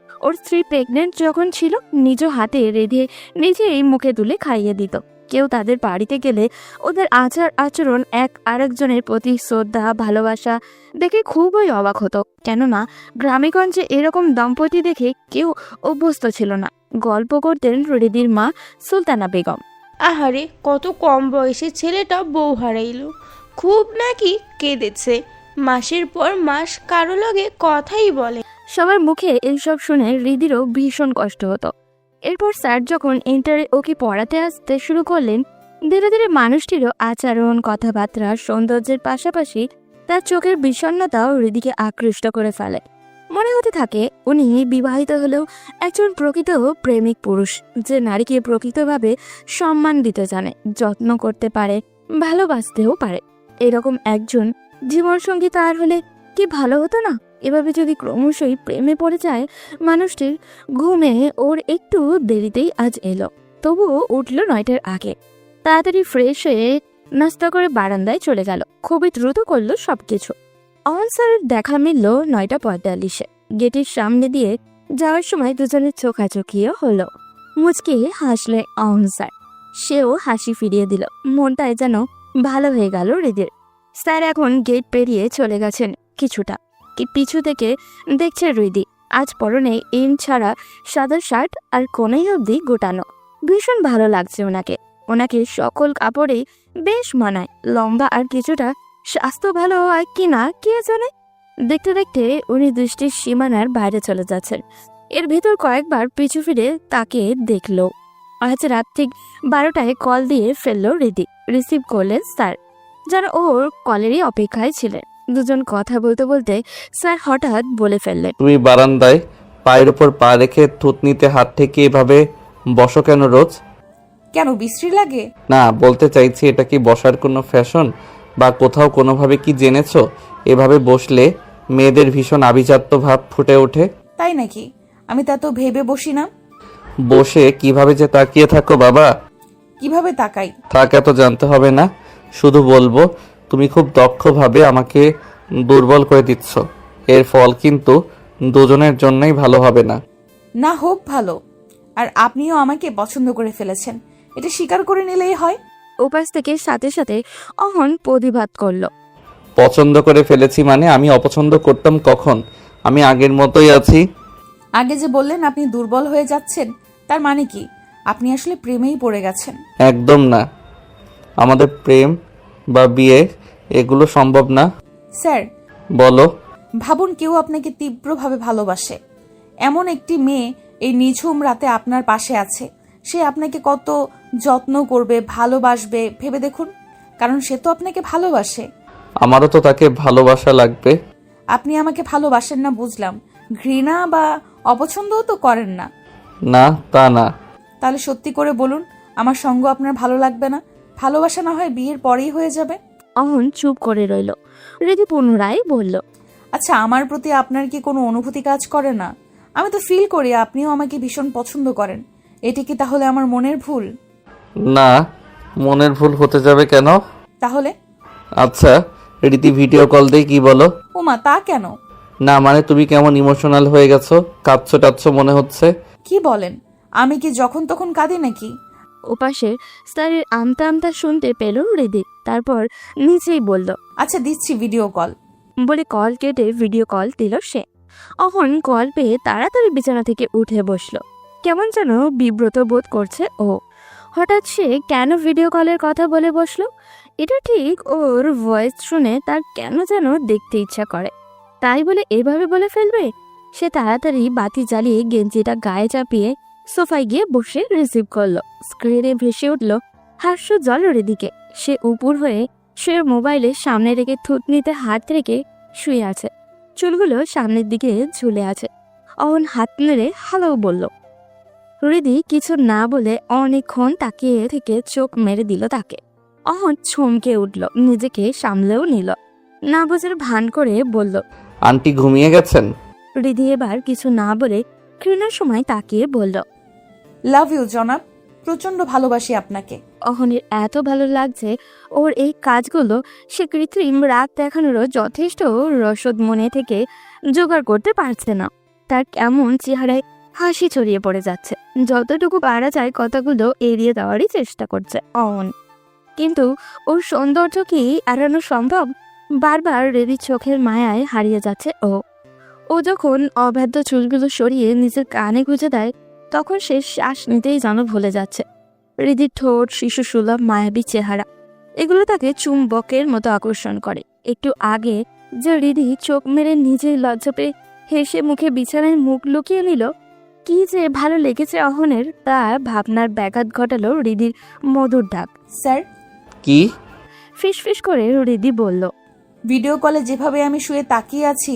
ওর স্ত্রী প্রেগনেন্ট যখন ছিল নিজ হাতে রেঁধে নিজেই মুখে তুলে খাইয়ে দিত। কেউ তাদের বাড়িতে গেলে ওদের আচার আচরণ এক আরেকজনের প্রতি শ্রদ্ধা ভালোবাসা দেখে খুবই অবাক হতো। কেননা গ্রামেগঞ্জে এরকম দম্পতি দেখে কেউ অভ্যস্ত ছিল না। গল্প করতেন হৃদির মা সুলতানা বেগম। আহারে, কত কম বয়সে ছেলেটা বউ হারাইলো, খুব নাকি কেঁদেছে। মাসের পর মাস কারো লগে কথাই বলে। সবার মুখে এইসব শুনে হৃদিরও ভীষণ কষ্ট হতো। এরপর স্যার যখন ইন্টারে ওকে পড়াতে আসতে শুরু করলেন, ধীরে ধীরে মানুষটিরও আচরণ কথাবার্তা সৌন্দর্যের পাশাপাশি তার চোখের বিষণ্ণতাও হৃদিকে আকৃষ্ট করে ফেলে। মনে হতে থাকে উনি বিবাহিত হলেও একজন প্রকৃত প্রেমিক পুরুষ, যে নারীকে প্রকৃতভাবে সম্মান দিতে জানে, যত্ন করতে পারে, ভালোবাসতেও পারে। এরকম একজন জীবনসঙ্গী তার হলে কি ভালো হতো না? এভাবে যদি ক্রমশই প্রেমে পড়ে যায় মানুষটির, ঘুমে ওর একটু দেরিতেই আজ এলো। তবুও উঠল 9টার আগে। তাড়াতাড়ি ফ্রেশ হয়ে নাস্তা করে বারান্দায় চলে গেল। খুবই দ্রুত করলো সবকিছু। অহন স্যারের দেখা মিলল 9:45-এ। গেটের সামনে দিয়ে যাওয়ার সময় দুজনের চোখাচোখিও হলো। মুচকি হাসলে অহন স্যার। সেও হাসি ফিরিয়ে দিল। মনটায় যেন ভালো হয়ে গেল হৃদির। স্যার এখন গেট পেরিয়ে চলে গেছেন কিছুটা। কি পিছু থেকে দেখছে হৃদি। আজ পরনে এম ছাড়া সাদা শার্ট আর কোনাই অবধি গোটানো। ভীষণ ভালো লাগছে ওনাকে সকল কাপড়েই বেশ মানায়। লম্বা আর কিছুটা স্বাস্থ্য ভালো হয় কিনা কে জানে। দেখতে দেখতে উনি দৃষ্টির সীমানার বাইরে চলে যাচ্ছেন। এর ভেতর কয়েকবার পিছু ফিরে তাকে দেখল। আজ রাত ঠিক 12টায় কল দিয়ে ফেললো হৃদি। রিসিভ করলেন স্যার। যারা ওর কলেরই অপেক্ষায় ছিলেন। দুজন কথা বলতে বলতে স্যার হঠাৎ বলে ফেললেন, তুমি বারান্দায় পায়ের উপর পা রেখে থুতনিতে হাত থেকে এভাবে বসো কেন রোজ? কেন বিশ্রী লাগে? না, বলতে চাইছি এটা কি বসার কোনো ফ্যাশন বা কোথাও কোনোভাবে কি জেনেছো এভাবে বসলে মেয়েদের ভীষণ আভিজাত্য ভাব ফুটে ওঠে? তাই নাকি? আমি তা তো ভেবে বসি না। বসে কিভাবে যে তাকিয়ে থাকো বাবা। কিভাবে তাকাই? থাক, এত জানতে হবে না, শুধু বলবো তুমি খুব দক্ষভাবে আমাকে দুর্বল করে দিচ্ছ। এর ফল কিন্তু দুজনের জন্যই ভালো হবে না। না হোক ভালো, আর আপনিও আমাকে পছন্দ করে ফেলেছেন, এটা স্বীকার করে নিলেই হয়। উপাস থেকে সাথে সাথে অহন প্রতিবাদ করলো। পছন্দ করে ফেলেছি মানে আমি অপছন্দ করতাম কখন? আমি আগের মতোই আছি। আগে যে বললেন আপনি দুর্বল হয়ে যাচ্ছেন, তার মানে কি আপনি আসলে প্রেমেই পড়ে গেছেন? একদম না, আমাদের প্রেম বা বিয়ে এগুলো সম্ভব না। স্যার, বলো। ভাবুন কেউ আপনাকে তীব্রভাবে ভালোবাসে, এমন একটি মেয়ে এই নিঝুম রাতে আপনার পাশে আছে। সে আপনাকে কত যত্ন করবে, ভালোবাসবে ভেবে দেখুন, কারণ সে তো আপনাকে ভালোবাসে। আমারও তো তাকে ভালোবাসা লাগবে। আপনি আমাকে ভালোবাসেন না বুঝলাম, ঘৃণা বা অপছন্দও তো করেন না। না, তা না। তাহলে সত্যি করে বলুন, আমার সঙ্গ আপনার ভালো লাগবে না? ভালোবাসা না হয় বিয়ের পরেই হয়ে যাবে। অহন চুপ করে রইল। রিদি পুনরায় বলল, আচ্ছা, আমার প্রতি আপনার কি কোনো অনুভূতি কাজ করে না? আমি তো ফিল করি আপনিও আমাকে ভীষণ পছন্দ করেন। এটি কি তাহলে আমার মনের ভুল? না, মনের ভুল হতে যাবে কেন? তাহলে? আচ্ছা, রীতি ভিডিও কল দিয়ে কি বলো? ওমা, তা কেন? না মানে তুমি কেমন ইমোশনাল হয়ে গেছো, কাঁদছো টাচ্ছো মনে হচ্ছে। কি বলেন? আমি কি যখন তখন কাঁদি নাকি? ওপাশের স্যারের আমতা আমতা শুনতে পেল রিদি। তারপর নিচেই বলল, আচ্ছা দিচ্ছি ভিডিও কল। বলে কল কেটে ভিডিও কল দিল সে। অহন কল পেয়ে তাড়াতাড়ি বিছানা থেকে উঠে বসলো। কেমন যেন বিব্রত বোধ করছে ও। হঠাৎ সে কেন ভিডিও কলের কথা বলে বসলো? এটা ঠিক ওর ভয়েস শুনে তার কেন যেন দেখতে ইচ্ছা করে, তাই বলে এভাবে বলে ফেলবে? সে তাড়াতাড়ি বাতি জ্বালিয়ে গেঞ্জিটা গায়ে চাপিয়ে সোফায় গিয়ে বসে রিসিভ করলো। স্ক্রিনে ভেসে উঠল হাস্য জল রিদিকে। সে উপুর হয়ে শুয়ে মোবাইলের সামনে রেখে থুতনিতে হাত রেখে শুয়ে আছে, চুলগুলো সামনের দিকে ঝুলে আছে। অহন হাত নেড়ে হ্যালো বলল। রিদি কিছু না বলে অনেকক্ষণ তাকিয়ে থেকে চোখ মেরে দিল তাকে। অহন চমকে উঠল, নিজেকে সামলেও নিল, না বোঝার ভান করে বলল, আন্টি ঘুমিয়ে গেছেন? রিদি এবার কিছু না বলে ঘৃণার সময় তাকিয়ে বলল, লাভ ইউ জনাব, প্রচন্ড ভালোবাসি আপনাকে। অহনের এত ভালো লাগছে ওর এই কাজগুলো, সে কৃত্রিম রাগ দেখানোরও যথেষ্ট রসদ মনে থেকে জোগাড় করতে পারছে না। তার কেমন চেহারায় হাসি ছড়িয়ে পড়ে যাচ্ছে। যতটুকু পারা যায় কথাগুলো এড়িয়ে দেওয়ারই চেষ্টা করছে অহন, কিন্তু ওর সৌন্দর্য কি এড়ানো সম্ভব? বারবার রেডির চোখের মায়ায় হারিয়ে যাচ্ছে ও যখন অবাধ্য চুলগুলো সরিয়ে নিজের কানে গুঁজে দেয়, তখন সে শ্বাস নিতেই যেন ভুলে যাচ্ছে। হৃদির ঠোঁট, শিশু সুলভ মায়াবী চেহারা, এগুলো তাকে চুম্বকের মতো আকর্ষণ করে। একটু আগে যে হৃদি চোখ মেরে নিজেই লজ্জা পেয়ে হেসে মুখে বিছানায় মুখ লুকিয়ে নিল, কি যে ভালো লেগেছে অহনের, তা ভাবনার ব্যাঘাত ঘটালো হৃদির মধুর ডাক। স্যার, কি? ফিসফিস করে হৃদি বলল, ভিডিও কলে যেভাবে আমি শুয়ে তাকিয়ে আছি,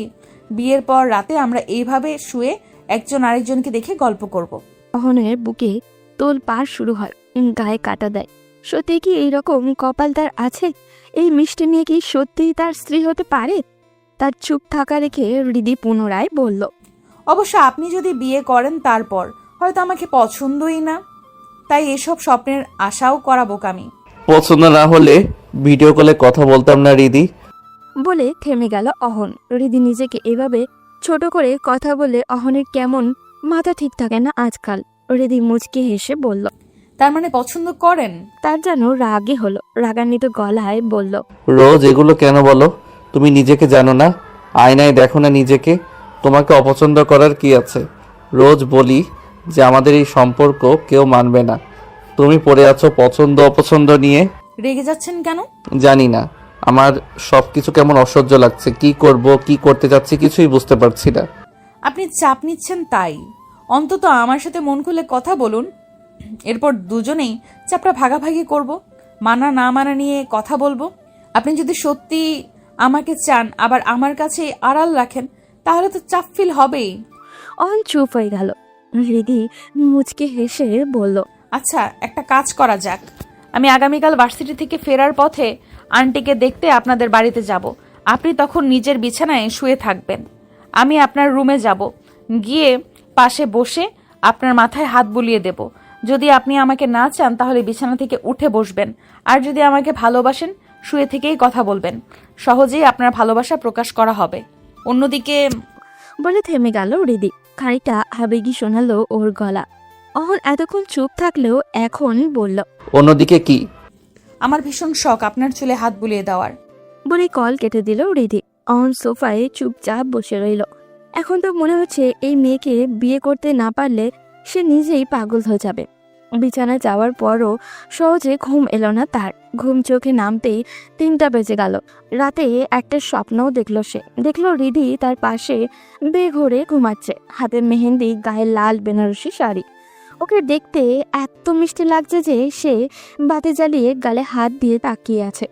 বিয়ের পর রাতে আমরা এইভাবে শুয়ে একজন আরেকজনকে দেখে গল্প করব। অহনের বুকে তোল পার শুরু হয়, গায়ে কাটা দেয়। সত্যি কি এইরকম কপাল তার আছে? এই মিষ্টি নিয়ে কি সত্যিই তার স্ত্রী হতে পারে? তার চুপ থাকা রেখে হৃদি পুনরায় বলল, অবশ্য আপনি যদি বিয়ে করেন তারপর হয়তো আমাকে পছন্দই না, তাই এসব স্বপ্নের আশাও করা বোকামি। পছন্দ না হলে ভিডিও কলে কথা বলতাম না রিদি। বলে থেমে গেল অহন। হৃদি নিজেকে এভাবে ছোট করে কথা বলে অহনের কেমন মাথা ঠিক থাকে না আজকাল। হৃদি মুচকি হেসে বলল, তার মানে পছন্দ করেন? তার যেন রাগে হলো, রাগান্বিত গলায় বলল, রোজ এগুলো কেন বলো? তুমি নিজেকে জানো না? আয়নায় দেখো না নিজেকে? তোমাকে অপছন্দ করার কি আছে? রোজ বলি যে আমাদের এই সম্পর্ক কেউ মানবে না, তুমি পড়ে আছো পছন্দ অপছন্দ নিয়ে। রেগে যাচ্ছেন কেন? জানি না, আমার সবকিছু কেমন অসহ্য লাগছে। কি করব, কি করতে যাচ্ছি কিছুই বুঝতে পারছি না। আপনি চাপ নিচ্ছেন তাই। অন্তত আমার সাথে মন খুলে কথা বলুন, এরপর দুজনেই চাপটা ভাগাভাগি করব, মানা না মানা নিয়ে কথা বলবো। আপনি যদি সত্যি আমাকে চান আবার আমার কাছে আড়াল রাখেন তাহলে তো চাপ ফিল হবেই। অহন চুপ হয়ে গেল। হৃদি মুচকে হেসে বলল, আচ্ছা, একটা কাজ করা যাক। আমি আগামীকাল ভার্সিটি থেকে ফেরার পথে আন্টিকে দেখতে আপনাদের বাড়িতে যাব। আপনি তখন নিজের বিছানায় শুয়ে থাকবেন, আমি আপনার রুমে যাব, গিয়ে পাশে বসে আপনার মাথায় হাত বুলিয়ে দেব। যদি আপনি আমাকে না চান তাহলে বিছানা থেকে উঠে বসবেন, আর যদি আমাকে ভালোবাসেন শুয়ে থেকেই কথা বলবেন। সহজেই আপনার ভালোবাসা প্রকাশ করা হবে। অন্যদিকে বলে থেমে গেল হৃদি। খানিকটা আবেগী শোনালো ওর গলা। অহন এতক্ষণ চুপ থাকলেও এখন বলল, অন্যদিকে কি? আমার ভীষণ শখ আপনার চুলে হাত বুলিয়ে দেওয়ার। বলে কল কেটে দিল হৃদি। অহন সোফায় চুপচাপ বসে রইল। এখন তো মনে হচ্ছে এই মেয়েকে বিয়ে করতে না পারলে সে নিজেই পাগল হয়ে যাবে। বিছানায় যাওয়ার পরও সহজে ঘুম এলো না তার। ঘুম চোখে নামতেই 3টা বেজে গেল। রাতে একটা স্বপ্নও দেখলো সে। দেখলো হৃদি তার পাশে বেঘরে ঘুমাচ্ছে, হাতে মেহেন্দি, গায়ে লাল বেনারসি শাড়ি। ওকে দেখতে এত মিষ্টি লাগছে যে সে বাতি জ্বালিয়ে গালে হাত দিয়ে তাকিয়ে আছে,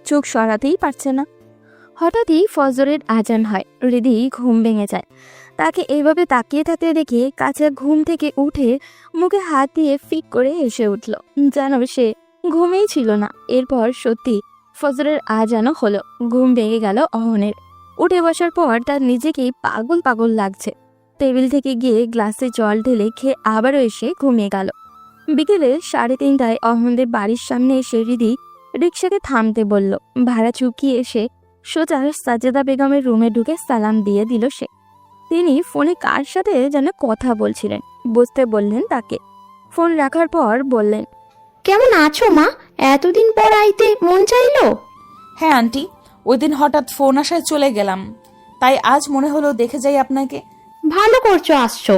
চোখ সরাতেই পারছে না। হঠাৎই ফজরের আজান হয়। হৃদি ঘুম ভেঙে যায়। তাকে এইভাবে তাকিয়ে থাকতে দেখে কাছে ঘুম থেকে উঠে মুখে হাত দিয়ে ফিক করে হেসে উঠল, যেন সে ঘুমেই ছিল না। এরপর সত্যি ফজরের আজানও হলো। ঘুম ভেঙে গেল অহনের। উঠে বসার পর তার নিজেকেই পাগল পাগল লাগছে। টেবিল থেকে গিয়ে গ্লাসে জল ঢেলে খেয়ে আবারও এসে ঘুমিয়ে গেল। বিকেলে 3:30টায় অহনদের বাড়ির সামনে এসে হৃদি রিক্সাকে থামতে বলল। ভাড়া চুকিয়ে এসে সোজা সাজেদা বেগমের রুমে ঢুকে সালাম দিয়ে দিল সে। তিনি ফোনে কার সাথে যেন কথা বলছিলেন, বুঝতে বললেন তাকে। ফোন রাখার পর বললেন, কেমন আছো মা? এতদিন পর আইতে মন চাইলো? হ্যাঁ আন্টি, ওই দিন হঠাৎ ফোন আসায় চলে গেলাম, তাই আজ মনে হলো দেখে যাই আপনাকে। ভালো করছো আসছো।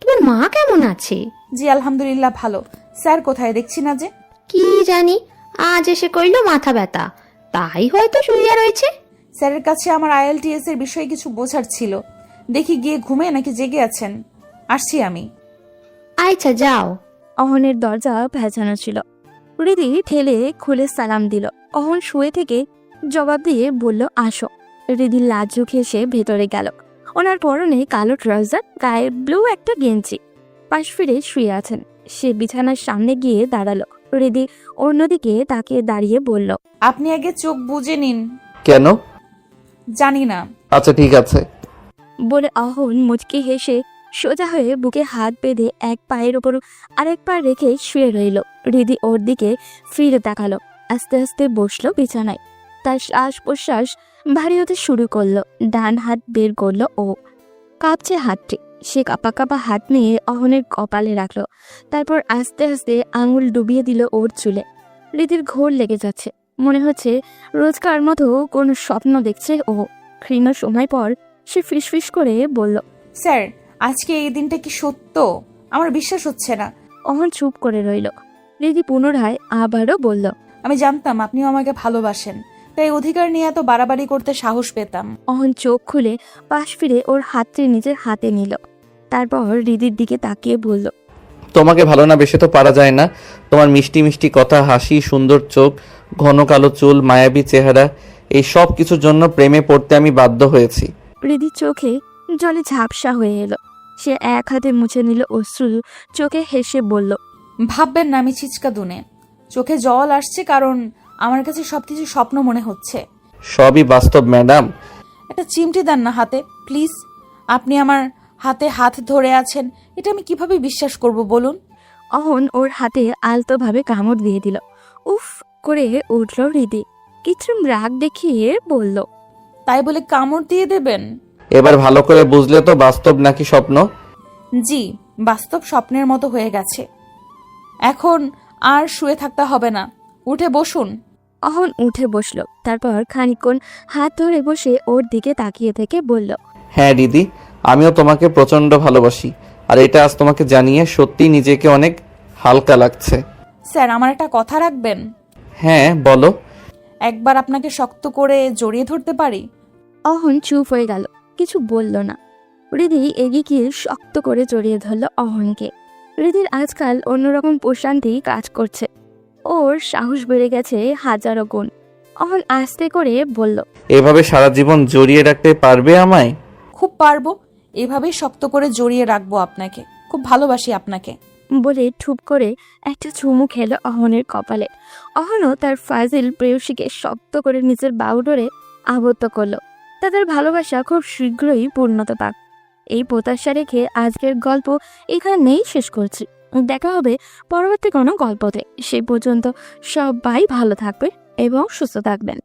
তোমার মা কেমন আছে? জি আলহামদুলিল্লাহ ভালো। স্যার কোথায় দেখছি না যে? কি জানি, আজ এসে কইলো মাথা ব্যথা, তাই হয়তো শুইয়া রয়েছে। স্যারের কাছে আমার IELTS এর বিষয়ে কিছু বোঝার ছিল, দেখি গিয়ে ঘুমে নাকি জেগে আছেন। আসছি আমি। আচ্ছা যাও। অহনের দরজা ভেজানো ছিল। হৃদি ঠেলে খুলে সালাম দিল। অহন শুয়ে থেকে জবাব দিয়ে বলল, আসো। হৃদি লাজুক হেসে ভেতরে গেল। ওনার পরনে কালো ট্রাউজার, গায়ে ব্লু একটা গেঞ্জি। পাশ ফিরে শুয়ে আছেন। সে বিছানার সামনে গিয়ে দাঁড়ালো। হৃদি অন্যদিকে তাকে দাঁড়িয়ে বলল, আপনি আগে চোখ বুজে নিন। কেন? জানি না। আচ্ছা ঠিক আছে। বলে অহন মুচকি হেসে সোজা হয়ে বুকে হাত বেঁধে এক পায়ের ওপর আরেক পা রেখে শুয়ে রইল। হৃদি ওর দিকে ফিরে তাকালো। আস্তে আস্তে বসলো বিছানায়। তার শ্বাস প্রশ্বাস ভারী হতে শুরু করলো। ডান হাত বের করলো ও। কাঁপছে হাতটি। সে কাঁপা কাঁপা হাত নিয়ে অহনের কপালে রাখলো। তারপর আস্তে আস্তে আঙুল ডুবিয়ে দিল ওর চুলে। হৃদির ঘোর লেগে যাচ্ছে। মনে হচ্ছে রোজকার মতো কোনো স্বপ্ন দেখছে ও। ক্ষীণ সময় পর সে ফিসফিস করে বলল, স্যার, আজকে এই দিনটা কি সত্য? আমার বিশ্বাস হচ্ছে না। অহন চুপ করে রইল। হৃদি পুনরায় আবারও বলল, আমি জানতাম আপনিও আমাকে ভালোবাসেন, তাই অধিকার নিয়ে এত বাড়াবাড়ি করতে সাহস পেতাম। অহন চোখ খুলে পাশ ফিরে ওর হাতটি নিজের হাতে নিল। তারপর হৃদির দিকে তাকিয়ে বলল, তোমাকে ভালো না বেসে তো পারা যায় না। তোমার মিষ্টি মিষ্টি কথা, হাসি, সুন্দর চোখ, ঘন কালো চুল, মায়াবী চেহারা, এই সব কিছুর জন্য প্রেমে পড়তে আমি বাধ্য হয়েছি। হৃদির চোখে জলে ঝাপসা হয়ে এলো। সে এক হাতে মুছে নিল অশ্রু, চোখে হেসে বলল, ভাববেন না আমি ছিচকা দুনে। চোখে জল আসছে কারণ আমার কাছে সবকিছু স্বপ্ন মনে হচ্ছে। সবই বাস্তব ম্যাডাম। একটা চিমটি দেন না হাতে প্লিজ। আপনি আমার হাতে হাত ধরে আছেন, এটা আমি কিভাবে বিশ্বাস করব বলুন? অহন ওর হাতে আলতোভাবে কামড় দিয়ে দিল। উফ করে উঠল হৃদি। কৃত্রিম রাগ দেখিয়ে বলল, তাই বলে কামড় দিয়ে দেবেন? এবার ভালো করে বুঝলে তো বাস্তব নাকি স্বপ্ন। জি, বাস্তব স্বপ্নের মতো হয়ে গেছে। এখন আর শুয়ে থাকতে হবে না, উঠে বসুন। অহন উঠে বসলো। তারপর খানিকক্ষণ হাত ধরে বসে ওর দিকে তাকিয়ে থেকে বলল, হ্যাঁ দিদি, আমিও তোমাকে প্রচন্ড ভালোবাসি, আর এটা আজ তোমাকে জানিয়ে সত্যি নিজেকে অনেক হালকা লাগছে। স্যার, আমার একটা কথা রাখবেন? হ্যাঁ বলো। একবার আপনাকে শক্ত করে জড়িয়ে ধরতে পারি? অহন চুপ হয়ে গেল, কিছু বলল না। হৃদি এগিয়ে গিয়ে শক্ত করে জড়িয়ে ধরল অহনকে। হৃদির আজকাল অন্যরকম প্রশান্তি কাজ করছে। ওর সাহস বেড়ে গেছে হাজারো গুণ। অহন আস্তে করে বলল, এভাবে সারা জীবন জড়িয়ে রাখতে পারবে আমায়? খুব পারবো, এভাবেই শক্ত করে জড়িয়ে রাখবো আপনাকে, খুব ভালোবাসি আপনাকে। বলে ঠুপ করে একটা চুমু খেলো অহনের কপালে। অহনও তার ফাজিল প্রেয়সীকে শক্ত করে নিজের বাহুডোরে আবদ্ধ করলো। তাদের ভালোবাসা খুব শীঘ্রই পূর্ণতা পাক, এই প্রত্যাশা রেখে আজকের গল্প এখানেই শেষ করছি। দেখা হবে পরবর্তী কোনো গল্পতে। সেই পর্যন্ত সবাই ভালো থাকবে এবং সুস্থ থাকবেন।